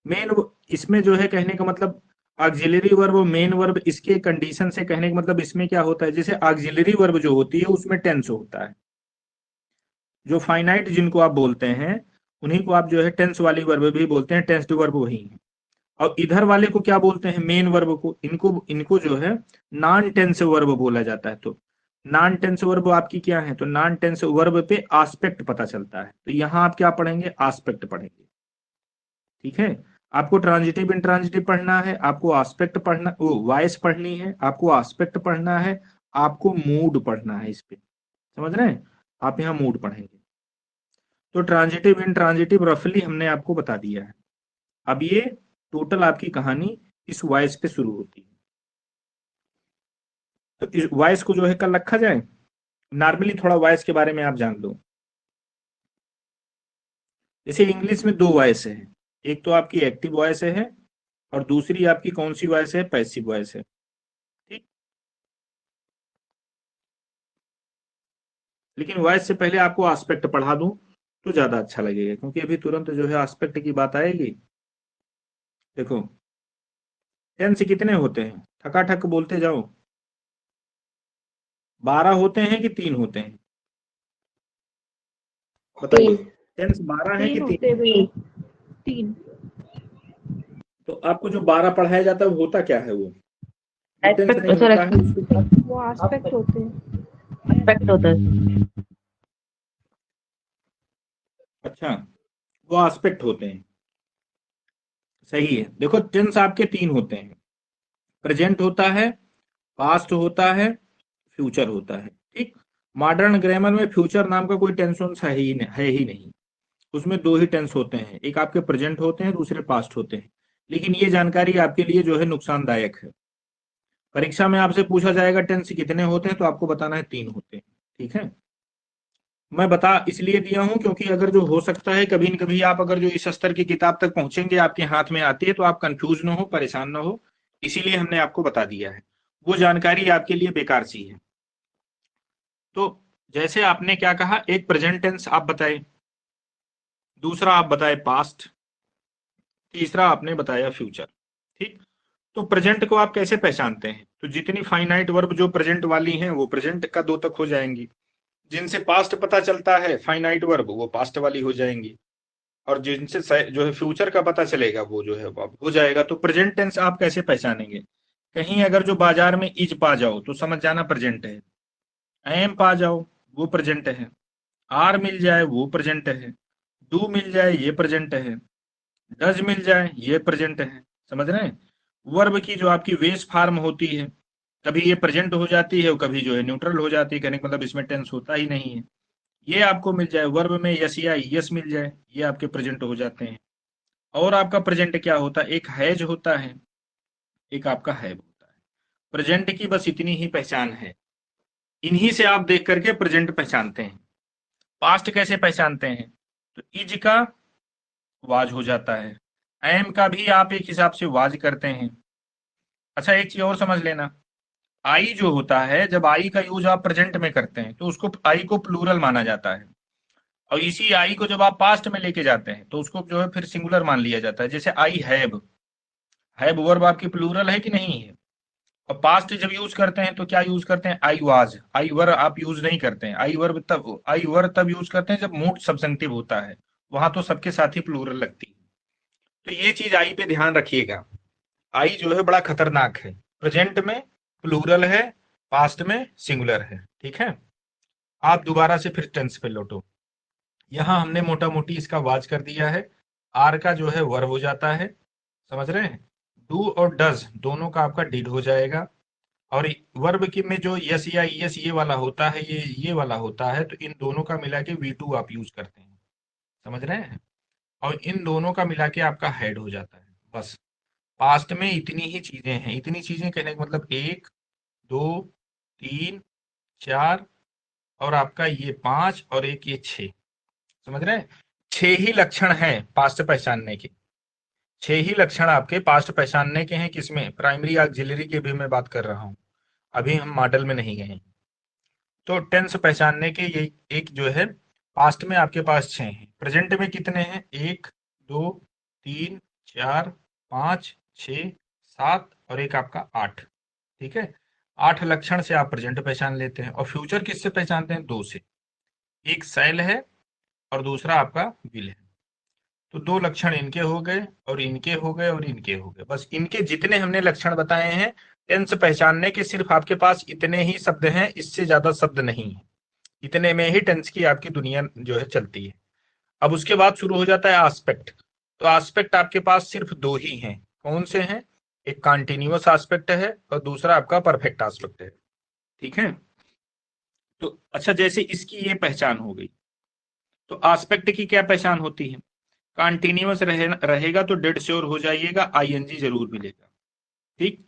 Speaker 1: मेन इसमें जो है कहने का मतलब ऑक्सिलरी वर्ब और मेन वर्ब, इसके कंडीशन से कहने का मतलब इसमें क्या होता है, जैसे ऑक्सिलरी वर्ब जो होती है उसमें टेंस होता है, जो फाइनाइट जिनको आप बोलते हैं उन्हीं को आप जो है टेंस वाली वर्ब भी बोलते हैं, टेंस्ड वर्ब वही है। और इधर वाले को क्या बोलते हैं, मेन वर्ब को, इनको इनको जो है नॉन टेंस वर्ब बोला जाता है। तो नॉन टेंस वर्ब आपकी क्या है, तो नॉन टेंस वर्ब पे आस्पेक्ट पता चलता है, तो यहां आप क्या पढ़ेंगे, आस्पेक्ट पढ़ेंगे। ठीक है, आपको ट्रांजिटिव इंट्रांजिटिव पढ़ना है, आपको आस्पेक्ट पढ़ना, वो वॉइस पढ़नी है, आपको आस्पेक्ट पढ़ना है, आपको मूड पढ़ना है, इस पे समझ रहे हैं, आप यहाँ मूड पढ़ेंगे। तो ट्रांजिटिव इंट्रांजिटिव रफली हमने आपको बता दिया है। अब ये टोटल आपकी कहानी इस वॉइस पे शुरू होती है। तो इस वॉइस को जो है कल रखा जाए, नॉर्मली थोड़ा वॉइस के बारे में आप जान लो। जैसे इंग्लिश में दो वॉइस है, एक तो आपकी एक्टिव वॉइस है और दूसरी आपकी कौन सी वॉइस है, पैसिव वॉइस है। ठीक, लेकिन वॉइस से पहले आपको आस्पेक्ट पढ़ा दूं तो ज्यादा अच्छा लगेगा, क्योंकि अभी तुरंत जो है आस्पेक्ट की बात आएगी। देखो टेंस कितने होते हैं, ठकाठक बोलते जाओ, 12 होते हैं कि 3 होते हैं, बताइए।
Speaker 2: 3।
Speaker 1: टेंस 12 है कि
Speaker 5: 3
Speaker 1: 3?
Speaker 5: होते भैया, 3।
Speaker 1: तो आपको जो 12 पढ़ाया जाता है वो होता क्या है, वो टेंस नहीं
Speaker 6: सर
Speaker 1: होता है उसको,
Speaker 5: वो एस्पेक्ट होते हैं।
Speaker 6: एस्पेक्ट होता है।
Speaker 1: अच्छा वो एस्पेक्ट होते हैं, सही है। देखो टेंस आपके 3 होते हैं, प्रेजेंट होता है, पास्ट होता है, फ्यूचर होता है। ठीक, मॉडर्न ग्रामर में फ्यूचर नाम का कोई टेंस है ही नहीं, उसमें 2 ही टेंस होते हैं, एक आपके प्रेजेंट होते हैं, दूसरे पास्ट होते हैं। लेकिन ये जानकारी आपके लिए जो है नुकसानदायक है, परीक्षा में आपसे पूछा जाएगा टेंस कितने होते हैं, तो आपको बताना है 3 होते हैं। ठीक है, मैं बता इसलिए दिया हूं क्योंकि अगर जो हो सकता है कभी न कभी आप अगर जो इस स्तर की किताब तक पहुंचेंगे, आपके हाथ में आती है, तो आप कंफ्यूज ना हो, परेशान ना हो, इसीलिए हमने आपको बता दिया है, वो जानकारी आपके लिए बेकार सी है। तो जैसे आपने क्या कहा, एक प्रेजेंट टेंस आप बताए, दूसरा आप बताए पास्ट, तीसरा आपने बताया फ्यूचर। ठीक, तो प्रेजेंट को आप कैसे पहचानते हैं, तो जितनी फाइनाइट वर्ब जो प्रेजेंट वाली हैं वो प्रेजेंट का 2 तक हो जाएंगी, जिनसे पास्ट पता चलता है फाइनाइट वर्ब वो पास्ट वाली हो जाएंगी, और जिनसे जो है फ्यूचर का पता चलेगा वो जो है वो अब हो जाएगा। तो प्रेजेंट टेंस आप कैसे पहचानेंगे, कहीं अगर जो बाजार में इज पा जाओ तो समझ जाना प्रेजेंट है, एम पा जाओ वो प्रेजेंट है, आर मिल जाए वो प्रेजेंट है, डू मिल जाए ये प्रेजेंट है, डज मिल जाए ये प्रेजेंट है। समझ रहे हैं, वर्ब की जो आपकी वेस फॉर्म होती है, कभी ये प्रेजेंट हो जाती है और कभी जो है न्यूट्रल हो जाती है, कहने का मतलब इसमें टेंस होता ही नहीं है। ये आपको मिल जाए वर्ब में यस या यस मिल जाए, ये आपके प्रेजेंट हो जाते हैं। और आपका प्रेजेंट क्या होता है, एक हैज होता है, एक आपका हैव होता है। प्रेजेंट की बस इतनी ही पहचान है, इन्हीं से आप देख करके प्रेजेंट पहचानते हैं। पास्ट कैसे पहचानते हैं, तो इज का वाज हो जाता है, एम का भी आप एक हिसाब से वाज करते हैं। अच्छा एक चीज और समझ लेना, आई जो होता है, जब आई का यूज आप प्रेजेंट में करते हैं तो उसको आई को प्लूरल माना जाता है, और इसी आई को जब आप पास्ट में लेके जाते हैं तो उसको जो है फिर सिंगुलर मान लिया जाता है। जैसे आई हैव वर्ब आपकी प्लूरल है कि नहीं है, और पास्ट जब यूज करते हैं तो क्या यूज करते हैं, आई वाज, आई वर आप यूज नहीं करते हैं, आई वर तब यूज करते हैं जब मूड सब्जेंटिव होता है, वहां तो सबके साथ ही प्लूरल लगती है। तो ये चीज आई पे ध्यान रखिएगा, आई जो है बड़ा खतरनाक है, प्रेजेंट में प्लूरल है, पास्ट में सिंगुलर है। ठीक है, आप दोबारा से फिर टेंस पे लौटो, यहां हमने मोटा मोटी इसका वाज कर दिया है, आर का जो है वर्ब हो जाता है, समझ रहे हैं, डू और डज दोनों का आपका डिड हो जाएगा, और वर्ब की में जो यस या यस ये वाला होता है, ये वाला होता है, तो इन दोनों का मिला के V2 आप यूज करते हैं, समझ रहे हैं, और इन दोनों का मिला के आपका हेड हो जाता है। बस पास्ट में इतनी ही चीजें हैं, इतनी चीजें कहने का मतलब 1 2 3 4 और आपका ये 5 और एक ये 6, समझ रहे हैं, 6 ही लक्षण हैं पास्ट पहचानने के। 6 ही लक्षण आपके पास्ट पहचानने के हैं। किसमें? प्राइमरी ऑक्सिलरी के भी मैं बात कर रहा हूं, अभी हम मॉडल में नहीं गए। तो टेंस पहचानने के ये एक जो है पास्ट में आपके पास 6 हैं। प्रेजेंट में कितने हैं? 1 2 3 4 5 6 7 और एक आपका 8। ठीक है, 8 लक्षण से आप प्रेजेंट पहचान लेते हैं। और फ्यूचर किससे पहचानते हैं? 2 से। एक सेल है और दूसरा आपका विल है। तो 2 लक्षण इनके हो गए और इनके हो गए और इनके हो गए। बस इनके जितने हमने लक्षण बताए हैं टेंस पहचानने के, सिर्फ आपके पास इतने ही शब्द हैं, इससे ज्यादा शब्द नहीं है। इतने में ही टेंस की आपकी दुनिया जो है चलती है। अब उसके बाद शुरू हो जाता है एस्पेक्ट। तो एस्पेक्ट आपके पास सिर्फ 2 ही हैं। कौन से हैं? एक कॉन्टिन्यूअस एस्पेक्ट है और दूसरा आपका परफेक्ट एस्पेक्ट है। ठीक है, तो अच्छा, जैसे इसकी ये पहचान हो गई, तो एस्पेक्ट की क्या पहचान होती है? कॉन्टिन्यूअस रहेगा तो डेड श्योर हो जाइएगा, आईएनजी जरूर मिलेगा। ठीक,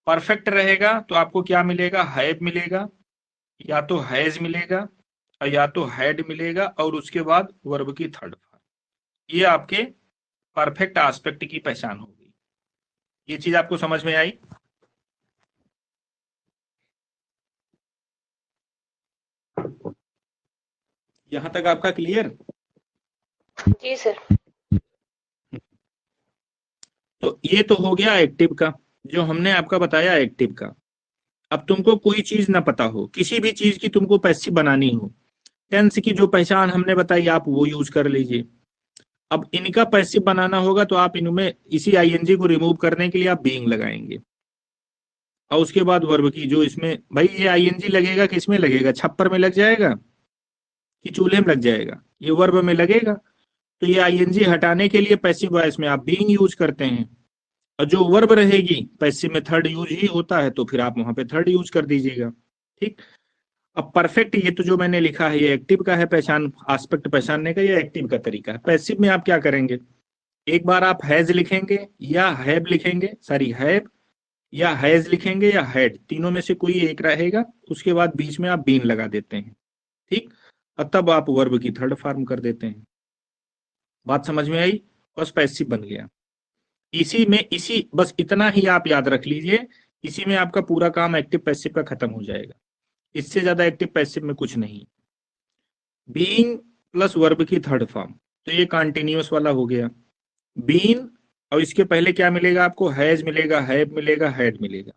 Speaker 1: परफेक्ट रहेगा तो आपको क्या मिलेगा? हैव मिलेगा, या तो हैज मिलेगा, या तो हैड मिलेगा, और उसके बाद वर्ब की थर्ड फॉर्म। ये आपके परफेक्ट एस्पेक्ट की पहचान होगी। ये चीज आपको समझ में आई? यहां तक आपका क्लियर?
Speaker 2: जी सर।
Speaker 1: तो ये तो हो गया एक्टिव का, जो हमने आपका बताया एक्टिव का। अब तुमको कोई चीज ना पता हो, किसी भी चीज की तुमको पैसिव बनानी हो, टेंस की जो पहचान हमने बताई आप वो यूज कर लीजिए। अब इनका पैसिव बनाना होगा तो आप इनमें इसी आईएनजी को रिमूव करने के लिए आप बीइंग लगाएंगे, और उसके बाद वर्ब की, जो इसमें भाई ये आईएनजी लगेगा, किसमें लगेगा? छप्पर में लग जाएगा कि चूल्हे में लग जाएगा? ये वर्ब में लगेगा। तो ये आईएनजी हटाने के लिए पैसिव वॉइस में आप बीइंग यूज करते हैं, और जो वर्ब रहेगी पैसिव में थर्ड यूज ही होता है, तो फिर आप वहां पे थर्ड यूज कर दीजिएगा। ठीक, अब परफेक्ट, ये तो जो मैंने लिखा है ये एक्टिव का है पहचान, एस्पेक्ट पहचानने का, ये एक्टिव का तरीका है। पैसिव में आप क्या करेंगे? एक बार आप हैज लिखेंगे या हैव लिखेंगे, सॉरी हैव या हैज लिखेंगे या हैड, तीनों में से कोई एक रहेगा। उसके बाद बीच में आप बीन लगा देते हैं। ठीक, और तब आप वर्ब की थर्ड फॉर्म कर देते हैं। बात समझ में आई? बस पैसिव बन गया। इसी बस इतना ही आप याद रख लीजिए, इसी में आपका पूरा काम एक्टिव पैसिव का खत्म हो जाएगा। इससे ज्यादा एक्टिव पैसिव में कुछ नहीं। बीइंग प्लस वर्ब की थर्ड फॉर्म, तो ये कॉन्टिन्यूअस वाला हो गया। बीन और इसके पहले क्या मिलेगा आपको? हैज मिलेगा, हैव मिलेगा, हैड मिलेगा।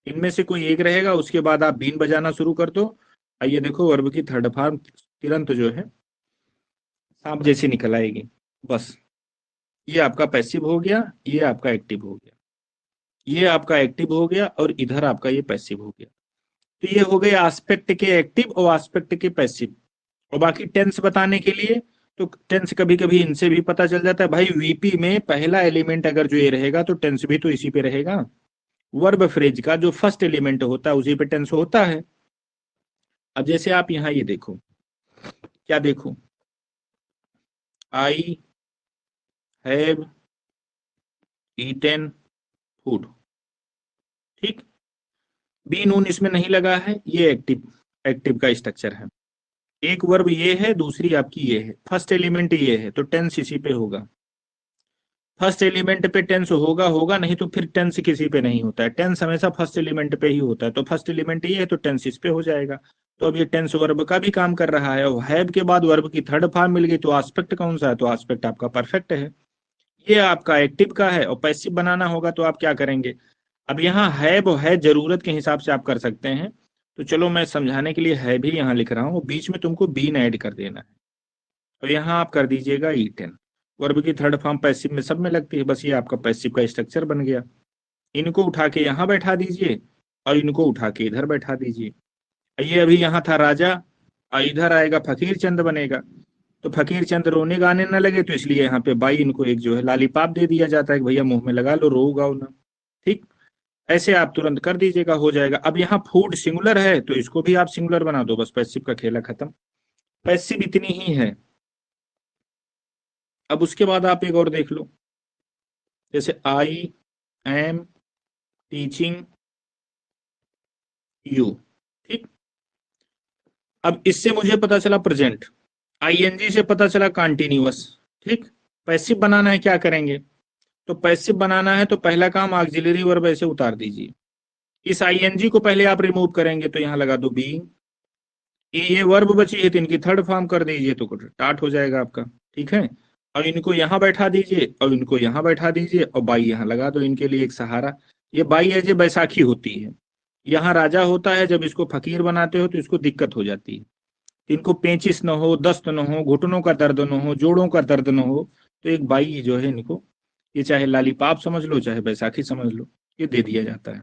Speaker 1: इनमें से कोई एक रहेगा, उसके बाद आप बीन बजाना शुरू कर दो, और ये देखो वर्ब की थर्ड फॉर्म तुरंत जो है सांप जैसी निकल आएगी। बस ये आपका पैसिव हो गया, ये आपका एक्टिव हो गया, ये आपका एक्टिव हो गया, और इधर आपका ये पैसिव हो गया। तो ये हो गए एस्पेक्ट के एक्टिव और एस्पेक्ट के पैसिव। और बाकी टेंस बताने के लिए, तो टेंस कभी कभी इनसे भी पता चल जाता है भाई, वीपी में पहला एलिमेंट अगर जो ये रहेगा तो टेंस भी तो इसी पे रहेगा। वर्ब फ्रेज का जो फर्स्ट एलिमेंट होता है उसी पे टेंस होता है। अब जैसे आप यहाँ ये देखो, क्या देखो? I have eaten food. ठीक, बी नून इसमें नहीं लगा है, ये एक्टिव का स्ट्रक्चर है। एक वर्ब ये है, दूसरी आपकी ये है, फर्स्ट एलिमेंट ये है, तो टेंस इसी पे होगा। फर्स्ट एलिमेंट पे टेंस होगा, नहीं तो फिर टेंस किसी पे नहीं होता है। टेंस हमेशा फर्स्ट एलिमेंट पे ही होता है, तो फर्स्ट एलिमेंट ये है तो टेंस इस पे हो जाएगा। तो अब ये टेंस वर्ब का भी काम कर रहा है, और हैव के बाद वर्ब की थर्ड फॉर्म मिल गई, तो एस्पेक्ट कौन सा है? तो एस्पेक्ट आपका परफेक्ट है। ये आपका एक्टिव का है। और पैसिव बनाना होगा तो आप क्या करेंगे? अब यहाँ हैव है, जरूरत के हिसाब से आप कर सकते हैं। तो चलो मैं समझाने के लिए है भी यहाँ लिख रहा हूँ, बीच में तुमको बीन ऐड कर देना है। तो यहाँ आप कर दीजिएगा ईटेन। वर्ब की थर्ड फॉर्म पैसिव में सब में लगती है। बस ये आपका पैसिव का स्ट्रक्चर बन गया। इनको उठा के यहाँ बैठा दीजिए और इनको उठा के इधर बैठा दीजिए। ये अभी यहाँ था राजा, और इधर आएगा फकीर चंद बनेगा। तो फकीर चंद रोने गाने न लगे, तो इसलिए यहाँ पे बाई इनको एक जो है लालीपाप दे दिया जाता है कि भैया मुंह में लगा लो, रो गाओ ना। ठीक, ऐसे आप तुरंत कर दीजिएगा, हो जाएगा। अब यहाँ फूड सिंगुलर है तो इसको भी आप सिंगुलर बना दो, बस पैसिव का खेला खत्म। पैसिव इतनी ही है। अब उसके बाद आप एक और देख लो, जैसे आई एम टीचिंग यू। ठीक, अब इससे मुझे पता चला प्रेजेंट, आईएनजी से पता चला कॉन्टिन्यूअस। ठीक, पैसिव बनाना है, क्या करेंगे? तो पैसिव बनाना है तो पहला काम ऑक्सिलरी वर्ब ऐसे उतार दीजिए। इस आईएनजी को पहले आप रिमूव करेंगे तो यहाँ लगा दो बीइंग। ये वर्ब बची है तो इनकी थर्ड फॉर्म कर दीजिए तो स्टार्ट हो जाएगा आपका। ठीक है, और इनको यहाँ बैठा दीजिए और इनको यहाँ बैठा दीजिए और बाई यहाँ लगा दो इनके लिए एक सहारा। ये बाई एज ए बैसाखी होती है, यहाँ राजा होता है, जब इसको फकीर बनाते हो तो इसको दिक्कत हो जाती है। इनको पेचिस न हो, दस्त न हो, घुटनों का दर्द न हो, जोड़ों का दर्द न हो, तो एक बाई जो है इनको, ये चाहे लालीपाप समझ लो चाहे बैसाखी समझ लो, ये दे दिया जाता है।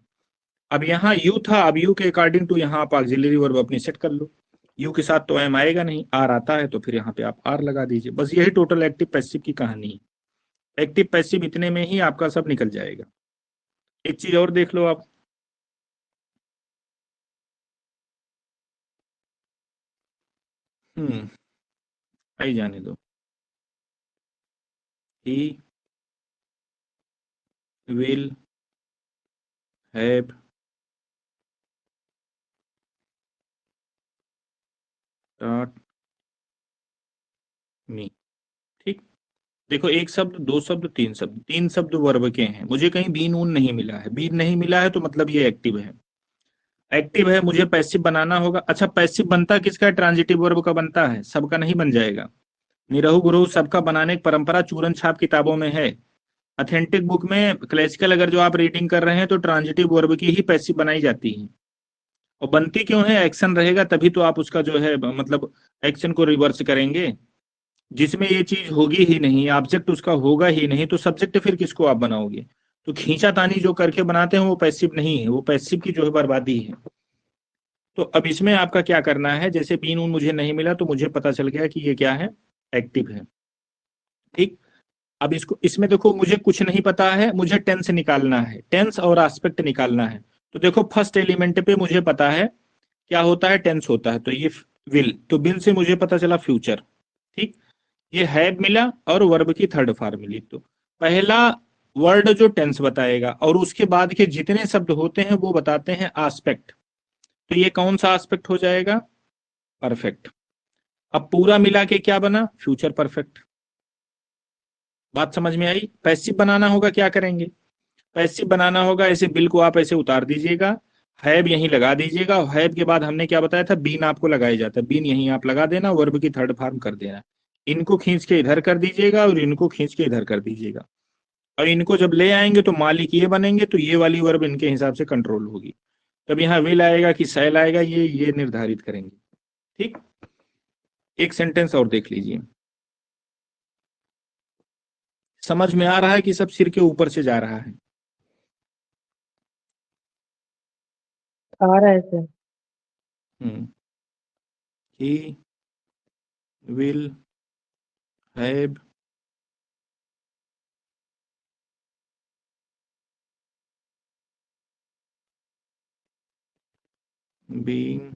Speaker 1: अब यहाँ यू था, अब यू के अकॉर्डिंग टू यहाँ आप ऑक्सिलरी वर्ब अपनी सेट कर लो। यू के साथ तो एम आएगा नहीं, आर आता है तो फिर यहाँ पे आप आर लगा दीजिए। बस यही टोटल एक्टिव पैसिव की कहानी है। एक्टिव पैसिव इतने में ही आपका सब निकल जाएगा। एक चीज और देख लो आप, आई जाने दो। ही विल हैव टॉट मी। ठीक, देखो एक शब्द, दो शब्द, तीन शब्द, तीन शब्द वर्ब के हैं। मुझे कहीं बीन ऊन नहीं मिला है, बीन नहीं मिला है तो मतलब ये एक्टिव है। एक्टिव है, मुझे पैसिव बनाना होगा। अच्छा, पैसिव बनता किसका है? ट्रांजिटिव वर्ब का बनता है, सबका नहीं बन जाएगा। निरहु गुरु सबका बनाने की परंपरा चूरन छाप किताबों में है। ऑथेंटिक बुक में क्लासिकल अगर जो आप रीडिंग कर रहे हैं तो ट्रांजिटिव वर्ब की ही पैसिव बनाई जाती है। और बनती क्यों है? एक्शन रहेगा तभी तो आप उसका जो है मतलब एक्शन को रिवर्स करेंगे। जिसमें ये चीज होगी ही नहीं, ऑब्जेक्ट उसका होगा ही नहीं, तो सब्जेक्ट फिर किसको आप बनाओगे? तो खींचातानी जो करके बनाते हैं वो पैसिव नहीं है, वो पैसिव की जो है बर्बादी है। तो अब इसमें आपका क्या करना है, जैसे बीन ऊन मुझे नहीं मिला तो मुझे पता चल गया कि ये क्या है, एक्टिव है। ठीक, अब इसको, इसमें देखो मुझे कुछ नहीं पता है, मुझे टेंस निकालना है, टेंस और एस्पेक्ट निकालना है। तो देखो फर्स्ट एलिमेंट पे मुझे पता है क्या होता है, टेंस होता है, तो ये विल, तो विल से मुझे पता चला फ्यूचर। ठीक, ये हैव मिला और वर्ब की थर्ड फॉर्म मिली। तो पहला वर्ड जो टेंस बताएगा और उसके बाद के जितने शब्द होते हैं वो बताते हैं एस्पेक्ट। तो ये कौन सा एस्पेक्ट हो जाएगा? परफेक्ट। अब पूरा मिला के क्या बना? Future perfect. बात समझ में आई? पैसिव बनाना होगा, क्या करेंगे? पैसिव बनाना होगा, ऐसे बिल को आप ऐसे उतार दीजिएगा, हैव यहीं लगा दीजिएगा, और हैव के बाद हमने क्या बताया था, बीन आपको लगाया जाता है, बीन यहीं आप लगा देना, वर्ब की थर्ड फॉर्म कर देना। इनको खींच के इधर कर दीजिएगा और इनको खींच के इधर कर दीजिएगा, और इनको जब ले आएंगे तो मालिक ये बनेंगे, तो ये वाली वर्ब इनके हिसाब से कंट्रोल होगी। तब यहाँ विल आएगा कि सेल आएगा, ये निर्धारित करेंगे। ठीक, एक सेंटेंस और देख लीजिए। समझ में आ रहा है कि सब सिर के ऊपर से जा रहा है?
Speaker 6: आ रहा है sir.
Speaker 1: He will have been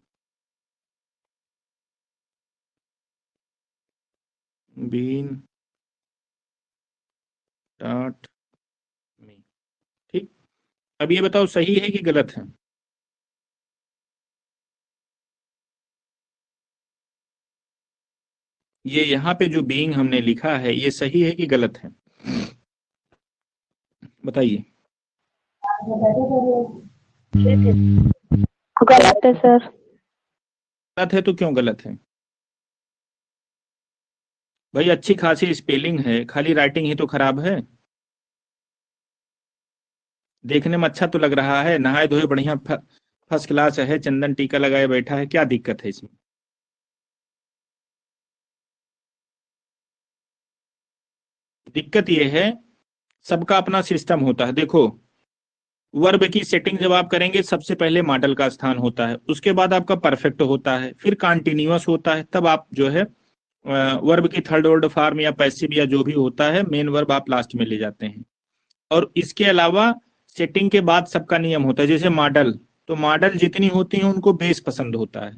Speaker 1: taught me। ठीक, अब ये बताओ सही है कि गलत है? ये यहाँ पे जो बीइंग हमने लिखा है ये सही है कि गलत है? बताइए।
Speaker 2: गलत है सर।
Speaker 1: गलत है तो क्यों गलत है भाई? अच्छी खासी स्पेलिंग है, खाली राइटिंग ही तो खराब है। देखने में अच्छा तो लग रहा है, नहाए धोए बढ़िया फर्स्ट क्लास है, चंदन टीका लगाए बैठा है, क्या दिक्कत है इसमें? दिक्कत ये है, सबका अपना सिस्टम होता है। देखो वर्ब की सेटिंग जब आप करेंगे सबसे पहले मॉडल का स्थान होता है, उसके बाद आपका परफेक्ट होता है, फिर कॉन्टिन्यूअस होता है, तब आप जो है वर्ब की थर्ड वर्ड फॉर्म या पैसिव या जो भी होता है मेन वर्ब आप लास्ट में ले जाते हैं। और इसके अलावा सेटिंग के बाद सबका नियम होता है, जैसे मॉडल, तो मॉडल जितनी होती है उनको बेस पसंद होता है,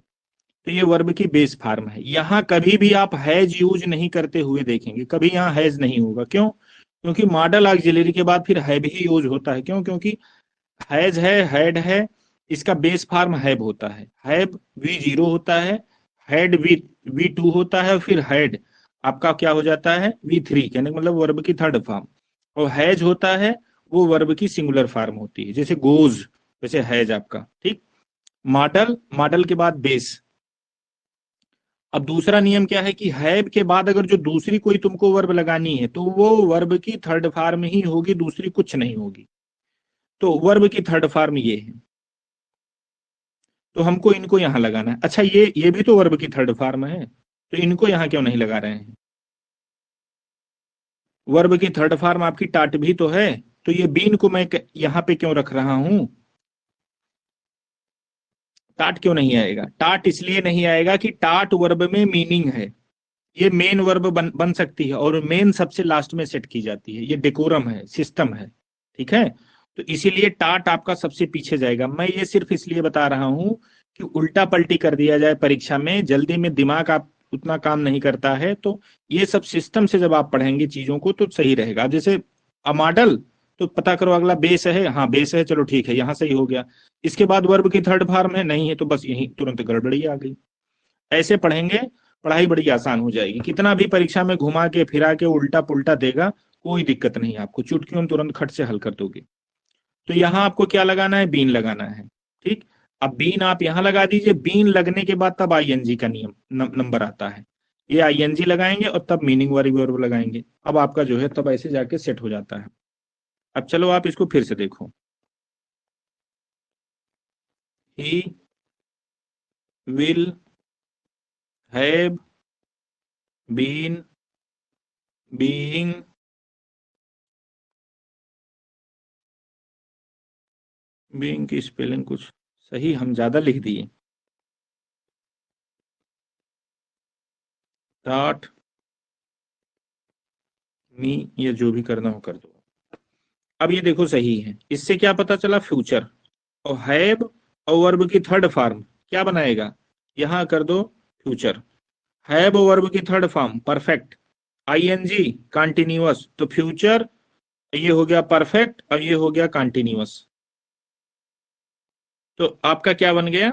Speaker 1: तो ये वर्ब की बेस फॉर्म है। यहाँ कभी भी आप हैज यूज नहीं करते हुए देखेंगे, कभी यहाँ हैज नहीं होगा। क्यों? क्योंकि मॉडल ऑक्सिलरी के बाद फिर हैव ही यूज होता है। क्यों? क्योंकि हैज है, हैड है, इसका बेस फॉर्म हैव होता है, हैव V0 होता है, हैड V2 होता है, फिर हैड आपका क्या हो जाता है V3, कहने का मतलब वर्ब की थर्ड फॉर्म। और हैज होता है वो वर्ब की सिंगुलर फॉर्म होती है, जैसे गोज, वैसे हैज आपका। ठीक। मॉडल, मॉडल के बाद बेस। अब दूसरा नियम क्या है कि हैव के बाद अगर जो दूसरी कोई तुमको वर्ब लगानी है तो वो वर्ब की थर्ड फॉर्म ही होगी, दूसरी कुछ नहीं होगी। तो वर्ब की थर्ड फॉर्म ये है, तो हमको इनको यहां लगाना है। अच्छा, ये भी तो वर्ब की थर्ड फॉर्म है, तो इनको यहां क्यों नहीं लगा रहे हैं? वर्ब की थर्ड फॉर्म आपकी टाट भी तो है, तो ये बीन को मैं यहां पे क्यों रख रहा हूं? टाट क्यों नहीं आएगा? टाट इसलिए नहीं आएगा कि टाट वर्ब में मीनिंग है, ये मेन वर्ब बन सकती है, और मेन सबसे लास्ट में सेट की जाती है, ये डेकोरम है, सिस्टम है। ठीक है, तो इसीलिए टाट आपका सबसे पीछे जाएगा। मैं ये सिर्फ इसलिए बता रहा हूं कि उल्टा पलटी कर दिया जाए परीक्षा में, जल्दी में दिमाग आप उतना काम नहीं करता है, तो ये सब सिस्टम से जब आप पढ़ेंगे चीजों को तो सही रहेगा। जैसे मॉडल, तो पता करो अगला बेस है, हाँ बेस है, चलो ठीक है, यहां सही हो गया। इसके बाद वर्ब की थर्ड फॉर्म है, नहीं है, तो बस यही तुरंत गड़बड़ी आ गई। ऐसे पढ़ेंगे, पढ़ाई बड़ी आसान हो जाएगी। कितना भी परीक्षा में घुमा के फिरा के उल्टा पुल्टा देगा, कोई दिक्कत नहीं, आपको चुटकियों में तुरंत खट से हल कर दोगे। तो यहाँ आपको क्या लगाना है? बीन लगाना है। ठीक। अब बीन आप यहां लगा दीजिए, बीन लगने के बाद तब आईएनजी का नियम नंबर आता है, ये आईएनजी लगाएंगे और तब मीनिंग वाली वर्ब लगाएंगे। अब आपका जो है तब ऐसे जाके सेट हो जाता है। अब चलो आप इसको फिर से देखो। He will have been being being की स्पेलिंग कुछ सही हम ज्यादा लिख दिए। डॉट मी, ये जो भी करना हो कर दो। अब ये देखो सही है, इससे क्या पता चला? फ्यूचर और हैव और वर्ब की थर्ड फॉर्म क्या बनाएगा? यहां कर दो फ्यूचर। हैव वर्ब की third form perfect, ING continuous, तो फ्यूचर ये हो गया परफेक्ट और ये हो गया कंटिन्यूअस। तो आपका क्या बन गया?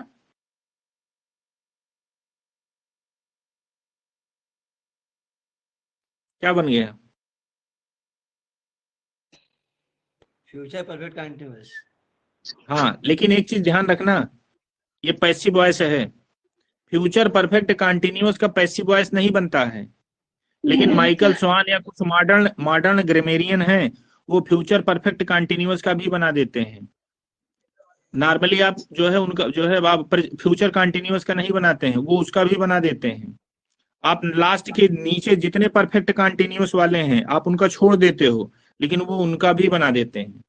Speaker 1: क्या बन गया?
Speaker 7: Future perfect continuous.
Speaker 1: हाँ, लेकिन एक चीज ध्यान रखना, ये पैसिव वॉइस है। फ्यूचर परफेक्ट कंटिन्यूअस का पैसिव वॉइस नहीं बनता है, लेकिन माइकल स्वान या कुछ मॉडर्न मॉडर्न ग्रामेरियन हैं, वो फ्यूचर परफेक्ट कंटिन्यूअस का भी बना देते हैं। नॉर्मली आप जो है उनका जो है आप फ्यूचर कंटिन्यूअस का नहीं बनाते हैं, वो उसका भी बना देते हैं। आप लास्ट के नीचे जितने परफेक्ट कंटिन्यूअस वाले हैं आप उनका छोड़ देते हो, लेकिन वो उनका भी बना देते हैं।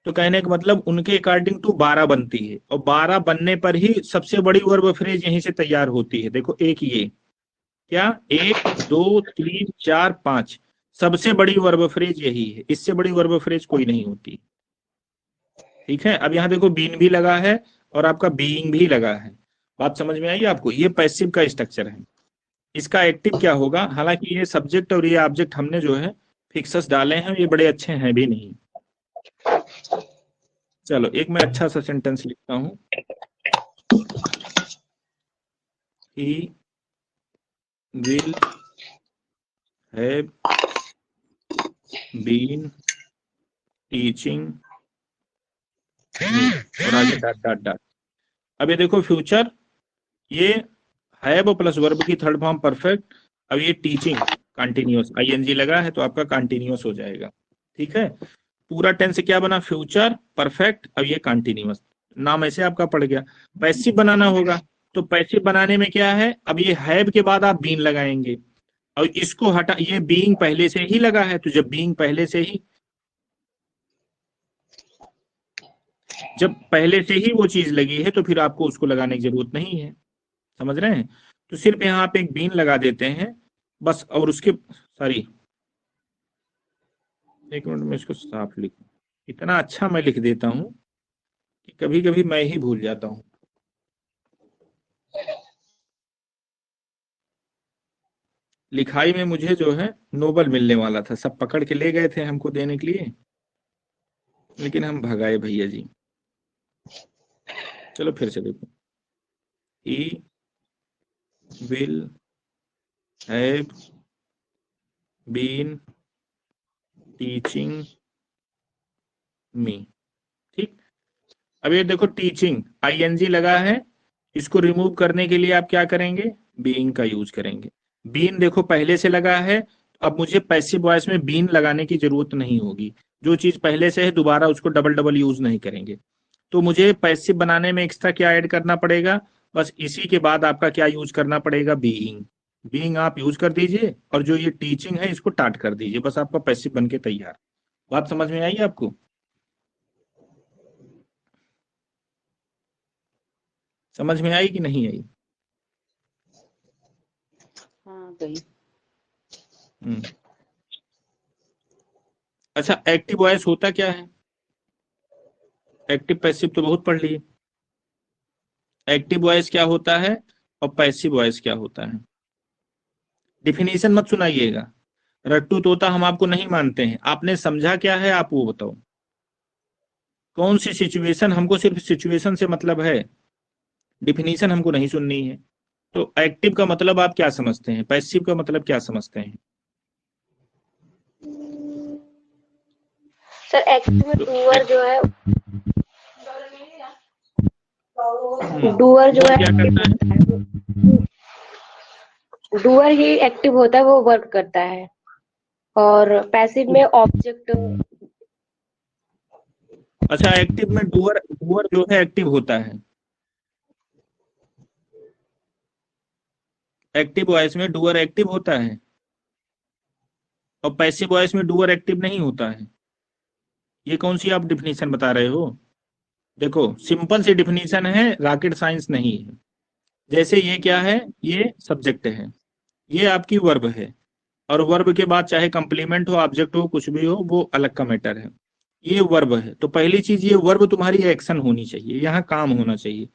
Speaker 1: तो कहने का मतलब उनके अकॉर्डिंग टू 12 बनती है, और 12 बनने पर ही सबसे बड़ी वर्ब फ्रेज यहीं से तैयार होती है। देखो, एक ये क्या, 1 2 3 4 5, सबसे बड़ी वर्ब फ्रेज यही है, इससे बड़ी वर्ब फ्रेज कोई नहीं होती। ठीक है, अब यहाँ देखो बीन भी लगा है और आपका बीइंग भी लगा है। बात समझ में आई आपको? ये पैसिव का स्ट्रक्चर है। इसका एक्टिव क्या होगा? हालांकि ये सब्जेक्ट और ये ऑब्जेक्ट हमने जो है फिक्सस डाले हैं, ये बड़े अच्छे हैं भी नहीं। चलो एक मैं अच्छा सा सेंटेंस लिखता हूं। He will have been teaching और आगे डॉट डॉट डॉट। अब ये देखो फ्यूचर, ये हैव प्लस वर्ब की थर्ड फॉर्म परफेक्ट, अब ये टीचिंग कंटिन्यूअस, आईएनजी लगा है तो आपका कंटिन्यूअस हो जाएगा। ठीक है, पूरा टेंस क्या बना? फ्यूचर परफेक्ट, अब ये कंटिन्यूअस, नाम ऐसे आपका पड़ गया। पैसिव बनाना होगा, तो पैसिव बनाने में क्या है? अब ये हैव के बाद आप बीन लगाएंगे, और इसको हटा, ये बीइंग पहले से ही लगा है, तो जब बीइंग पहले से ही, जब पहले से ही वो चीज लगी है तो फिर आपको उसको लगाने की जरूरत नहीं है। समझ रहे हैं? तो सिर्फ यहाँ पे एक बीन लगा देते हैं बस, और उसके सॉरी, एक मिनट में इसको साफ लिखूं। इतना अच्छा मैं लिख देता हूं कि कभी कभी मैं ही भूल जाता हूं। लिखाई में मुझे जो है नोबल मिलने वाला था, सब पकड़ के ले गए थे हमको देने के लिए, लेकिन हम भगाए भैया जी। चलो फिर से देखो। He will have been teaching me. ठीक, अब ये देखो टीचिंग आईएनजी लगा है, इसको रिमूव करने के लिए आप क्या करेंगे, बीइंग का यूज करेंगे। बीन देखो पहले से लगा है, अब मुझे पैसिव वॉइस में बीन लगाने की जरूरत नहीं होगी। जो चीज पहले से है दोबारा उसको डबल डबल यूज नहीं करेंगे। तो मुझे पैसिव बनाने में एक्स्ट्रा क्या ऐड करना पड़ेगा, बस इसी के बाद आपका क्या यूज करना पड़ेगा, बीइंग। बीइंग आप यूज कर दीजिए और जो ये टीचिंग है इसको टाट कर दीजिए, बस आपका पैसिव बन के तैयार। बात समझ में आई आपको? समझ में आई कि नहीं आई?
Speaker 6: हाँ गई।
Speaker 1: अच्छा, एक्टिव वॉइस होता क्या है? एक्टिव पैसिव तो बहुत पढ़ लिए। एक्टिव वॉइस क्या होता है और पैसिव वॉइस क्या होता है? डिफिनीशन मत सुनाइएगा, रट्टू तोता हम आपको नहीं मानते हैं। आपने समझा क्या है आप वो बताओ। कौन सी सिचुएशन, हमको सिर्फ सिचुएशन से मतलब है, डिफिनीशन हमको नहीं सुननी है। तो एक्टिव का मतलब आप क्या समझते हैं, पैसिव का मतलब क्या समझते हैं?
Speaker 2: सर एक्टिव में डूअर जो है, डूअर जो
Speaker 1: क्या
Speaker 2: है,
Speaker 1: करता है?
Speaker 2: डूअर ही एक्टिव होता है, वो वर्क करता है। और पैसिव में ऑब्जेक्ट।
Speaker 1: अच्छा, एक्टिव में डूअर, डूअर जो है एक्टिव होता है। एक्टिव वॉइस में डूअर एक्टिव होता है और पैसिव वॉइस में डूअर एक्टिव नहीं होता है। ये कौन सी आप डिफिनीशन बता रहे हो? देखो सिंपल सी डिफिनीशन है, रॉकेट साइंस नहीं है। जैसे ये क्या है, ये सब्जेक्ट है, ये आपकी वर्ब है, और वर्ब के बाद चाहे कंप्लीमेंट हो, ऑब्जेक्ट हो, कुछ भी हो, वो अलग का मैटर है। ये वर्ब है, तो पहली चीज ये वर्ब तुम्हारी एक्शन होनी चाहिए, यहाँ काम होना चाहिए।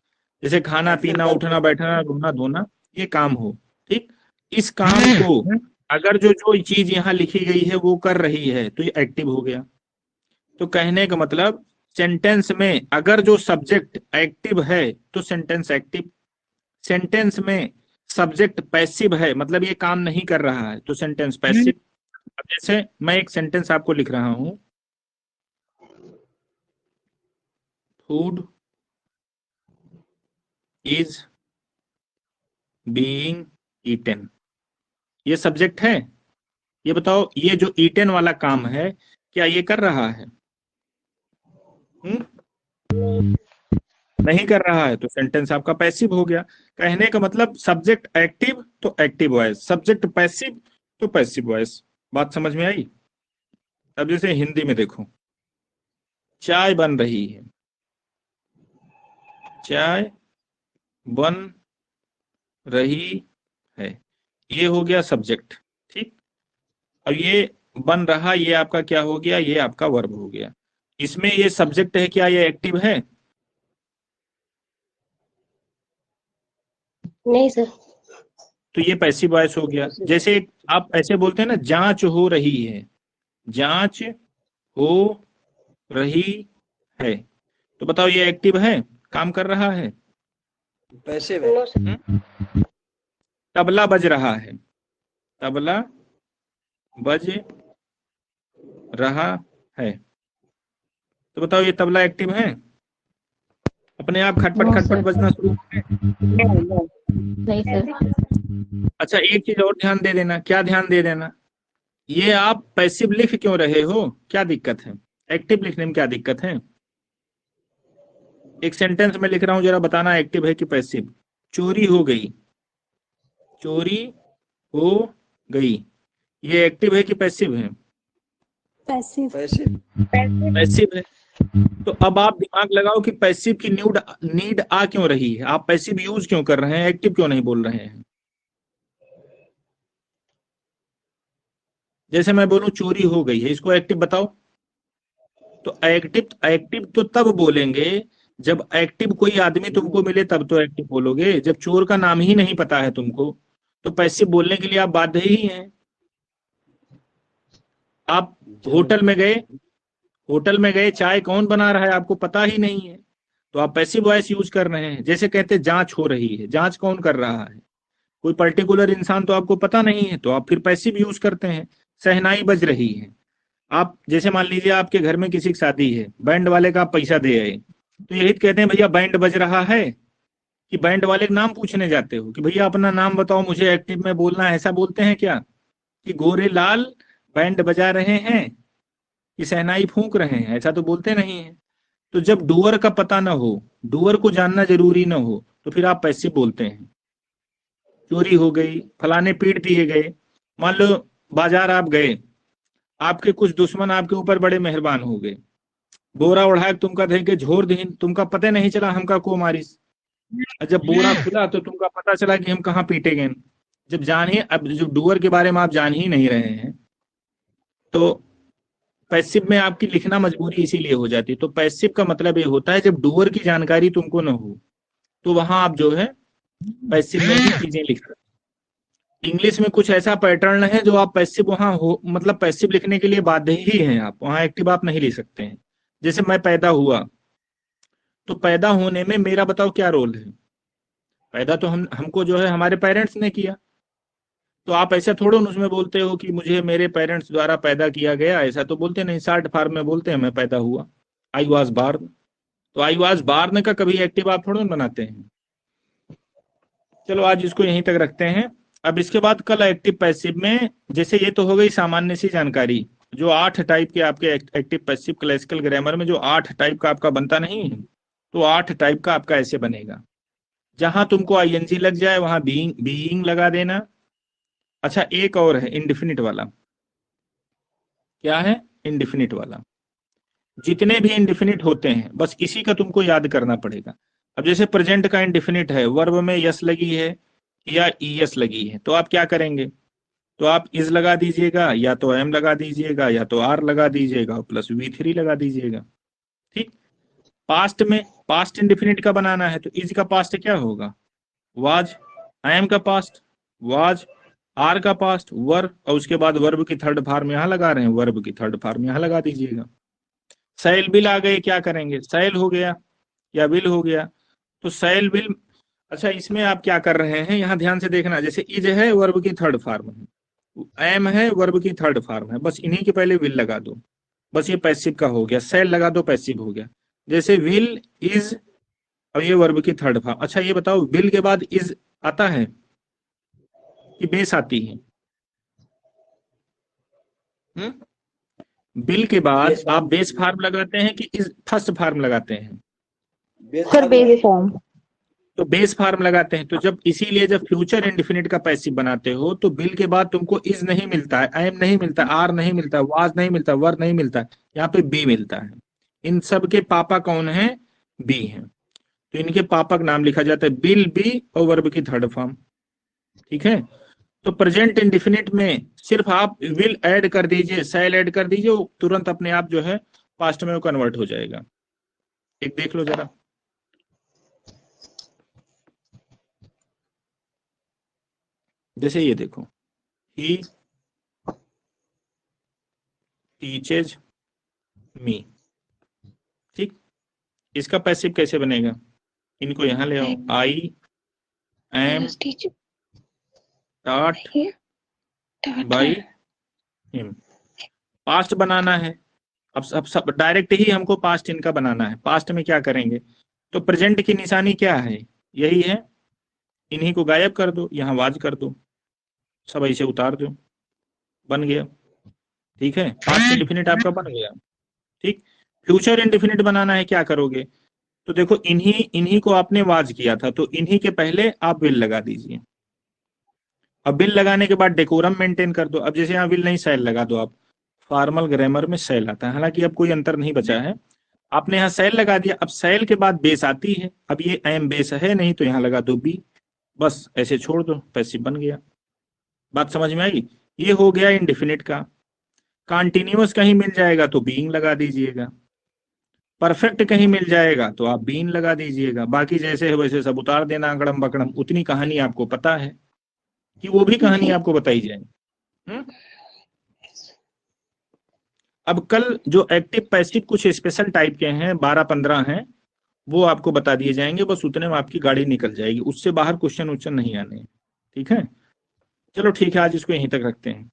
Speaker 1: जैसे खाना पीना, उठना बैठना, रोना धोना, ये काम हो। ठीक, इस काम को अगर जो जो चीज यहाँ लिखी गई है वो कर रही है तो ये एक्टिव हो गया। तो कहने का मतलब सेंटेंस में अगर जो सब्जेक्ट एक्टिव है तो सेंटेंस एक्टिव, सेंटेंस में सब्जेक्ट पैसिव है मतलब ये काम नहीं कर रहा है तो सेंटेंस पैसिव। अब जैसे मैं एक सेंटेंस आपको लिख रहा हूं, फूड इज बीइंग ईटन, ये सब्जेक्ट है। ये बताओ ये जो ईटन वाला काम है क्या ये कर रहा है? नहीं कर रहा है तो सेंटेंस आपका पैसिव हो गया। कहने का मतलब सब्जेक्ट एक्टिव तो एक्टिव वॉइस, सब्जेक्ट पैसिव तो पैसिव वॉइस। बात समझ में आई? अब जैसे हिंदी में देखो, चाय बन रही है, चाय बन रही है, ये हो गया सब्जेक्ट। ठीक, अब ये बन रहा, ये आपका क्या हो गया, ये आपका वर्ब हो गया। इसमें ये सब्जेक्ट है, क्या ये एक्टिव है?
Speaker 2: नहीं सर।
Speaker 1: तो ये पैसिव वॉइस हो गया। जैसे आप ऐसे बोलते हैं ना, जांच हो रही है, जांच हो रही है, तो बताओ ये एक्टिव है, काम कर रहा है?
Speaker 7: पैसिव है।
Speaker 2: No sir.
Speaker 1: तबला बज रहा है, तबला बज रहा है, तो बताओ ये तबला एक्टिव है? अपने आप खटपट
Speaker 6: No,
Speaker 1: खटपट
Speaker 6: sir.
Speaker 1: बजना शुरू हो गए।
Speaker 6: नहीं सर।
Speaker 1: अच्छा एक चीज और ध्यान दे देना, क्या ध्यान दे देना, ये आप पैसिव लिख क्यों रहे हो, क्या दिक्कत है? एक्टिव लिखने में क्या दिक्कत है? एक सेंटेंस में लिख रहा हूं, जरा बताना एक्टिव है कि पैसिव। चोरी हो गई, चोरी हो गई, ये एक्टिव है कि पैसिव है?
Speaker 3: पैसिव।
Speaker 7: पैसिव।
Speaker 1: पैसिव है। तो अब आप दिमाग लगाओ कि पैसिव की नीड आ क्यों रही है, आप पैसिव यूज क्यों कर रहे हैं, एक्टिव क्यों नहीं बोल रहे हैं? जैसे मैं बोलूं चोरी हो गई है, इसको एक्टिव बताओ। तो एक्टिव तो तब बोलेंगे जब एक्टिव कोई आदमी तुमको मिले, तब तो एक्टिव बोलोगे। जब चोर का नाम ही नहीं पता है तुमको तो पैसिव बोलने के लिए आप बाध्य ही हैं। आप होटल में गए, चाय कौन बना रहा है आपको पता ही नहीं है, तो आप पैसिव वॉइस यूज कर रहे हैं। जैसे कहते हैं जांच हो रही है, जांच कौन कर रहा है, कोई पर्टिकुलर इंसान तो आपको पता नहीं है, तो आप फिर पैसिव यूज करते हैं। शहनाई बज रही है, आप जैसे मान लीजिए आपके घर में किसी की शादी है, बैंड वाले का आप पैसा दे आए, तो यही तो कहते हैं भैया बैंड बज रहा है, कि बैंड वाले का नाम पूछने जाते हो कि भैया अपना नाम बताओ मुझे एक्टिव में बोलना है, ऐसा बोलते हैं क्या? कि गोरे लाल बैंड बजा रहे हैं कि शहनाई फूंक रहे हैं, ऐसा तो बोलते नहीं है। तो जब डूअर का पता ना हो, डूअर को जानना जरूरी ना हो, तो फिर आप पैसिव बोलते हैं। चोरी हो गई, फलाने पीट दिए गए, मान लो बाजार आप गए, आपके कुछ दुश्मन आपके ऊपर बड़े मेहरबान हो गए, बोरा उड़ा के तुमका दे के झोर दीन, तुमका पता नहीं चला हमका को मारिस। जब बोरा खुला तो तुमका पता चला कि हम कहाँ पीटे गए। जब जान ही, अब जो डूअर के बारे में आप जान ही नहीं रहे हैं, तो पैसिव में आपकी लिखना मजबूरी इसीलिए हो जाती है। तो पैसिव का मतलब ये होता है जब डूअर की जानकारी तुमको न हो, तो वहां आप जो है पैसिव में भी चीजें लिख सकते। इंग्लिश में कुछ ऐसा पैटर्न है जो आप पैसिव वहां हो, मतलब पैसिव लिखने के लिए बाध्य ही हैं, आप वहां एक्टिव आप नहीं लिख सकते हैं। जैसे मैं पैदा हुआ, तो पैदा होने में मेरा बताओ क्या रोल है? पैदा तो हमको जो है हमारे पेरेंट्स ने किया, तो आप ऐसा थोड़ा उसमें बोलते हो कि मुझे मेरे पेरेंट्स द्वारा पैदा किया गया, ऐसा तो बोलते नहीं। शॉर्ट फॉर्म में बोलते हैं मैं पैदा हुआ, आई वॉज बार्न। तो आई वॉज बार्न का कभी एक्टिव आप थोड़ा बनाते हैं। चलो आज इसको यहीं तक रखते हैं। अब इसके बाद कल एक्टिव पैसिव में, जैसे ये तो हो गई सामान्य सी जानकारी, जो 8 टाइप के आपके एक्टिव पैसिव क्लासिकल ग्रामर में जो 8 टाइप का आपका बनता नहीं है, तो 8 टाइप का आपका ऐसे बनेगा। जहां तुमको आईएनजी लग जाए वहां बीइंग लगा देना। अच्छा एक और है इंडिफिनिट वाला। क्या है? इंडिफिनिट वाला। जितने भी इंडिफिनिट होते हैं बस इसी का तुमको याद करना पड़ेगा। अब जैसे प्रेजेंट का इंडिफिनिट है, वर्ब में यस लगी है या ईएस लगी है, तो आप क्या करेंगे? तो आप इज लगा दीजिएगा, या तो एम लगा दीजिएगा, या तो आर लगा दीजिएगा, प्लस V3 लगा दीजिएगा। ठीक। पास्ट में पास्ट इंडिफिनिट का बनाना है, तो इज का पास्ट क्या होगा? वाज। एम का पास्ट वाज, आर का पास्ट वर, और उसके बाद वर्ब की थर्ड फॉर्म यहां लगा रहे हैं, वर्ब की थर्ड फॉर्म यहां लगा दीजिएगा। सैल बिल आ गए, क्या करेंगे? सैल हो गया या बिल हो गया, तो सैल बिल। अच्छा इसमें आप क्या कर रहे हैं, यहाँ ध्यान से देखना। जैसे इज है, वर्ब की थर्ड फॉर्म है, एम है, वर्ब की थर्ड फॉर्म है, बस इन्हीं के पहले विल लगा दो, बस ये पैसिव का हो गया। सैल लगा दो, पैसिव हो गया। जैसे विल, इज, और ये वर्ब की थर्ड फॉर्म। अच्छा ये बताओ, विल के बाद इज आता है कि बेस आती है? बिल के बाद आप बेस फॉर्म लगाते हैं कि इज फर्स्ट फॉर्म लगाते हैं?
Speaker 2: Sir base form.
Speaker 1: तो बेस फॉर्म लगाते हैं। तो जब इसीलिए जब फ्यूचर इंडिफिनिट का पैसिव बनाते हो, तो बिल के बाद तुमको इज नहीं मिलता है, एम नहीं मिलता, आर नहीं मिलता, वाज नहीं मिलता, वर नहीं मिलता, यहाँ पे बी मिलता है। इन सब के पापा कौन है? बी है। तो इनके पापा का नाम लिखा जाता है बिल, बी और वर्ब की थर्ड फॉर्म। ठीक है। तो प्रेजेंट इंडिफिनिट में सिर्फ आप विल ऐड कर दीजिए, सैल ऐड कर दीजिए, वो तुरंत अपने आप जो है पास्ट में वो कन्वर्ट हो जाएगा। एक देख लो जरा। जैसे ये देखो, ही टीचेज मी। ठीक। इसका पैसिव कैसे बनेगा? इनको यहां ले आओ। I am taught by him. Past बनाना है। अब सब डायरेक्ट ही हमको पास्ट इनका बनाना है। पास्ट में क्या करेंगे? तो प्रेजेंट की निशानी क्या है? यही है, इन्हीं को गायब कर दो, यहाँ वाज कर दो, सब ऐसे उतार दो, बन गया। ठीक है, पास्ट इंडिफिनिट आपका बन गया। ठीक। फ्यूचर इंडिफिनिट बनाना है, क्या करोगे? तो देखो इन्हीं को आपने वाज किया था, तो इन्हीं के पहले आप विल लगा दीजिए। अब विल लगाने के बाद डेकोरम मेंटेन कर दो। अब जैसे यहाँ विल नहीं, सैल लगा दो आप। फॉर्मल ग्रामर में सैल आता है, हालांकि अब कोई अंतर नहीं बचा है। आपने यहाँ सैल लगा दिया। अब सैल के बाद बेस आती है, अब ये एम बेस है नहीं, तो यहाँ लगा दो बी, बस ऐसे छोड़ दो, पैसिव बन गया। बात समझ में आई? ये हो गया इंडिफिनिट का। कॉन्टिन्यूअस कहीं मिल जाएगा तो बीइंग लगा दीजिएगा, परफेक्ट कहीं मिल जाएगा तो आप बीन लगा दीजिएगा। बाकी जैसे है वैसे सब उतार देना, अकड़म बकड़म। उतनी कहानी आपको पता है कि वो भी कहानी आपको बताई जाए। अब कल जो एक्टिव पैसिव कुछ स्पेशल टाइप के हैं, 12-15 हैं, वो आपको बता दिए जाएंगे। बस उतने में आपकी गाड़ी निकल जाएगी, उससे बाहर क्वेश्चन नहीं आने। ठीक है, चलो ठीक है, आज इसको यहीं तक रखते हैं।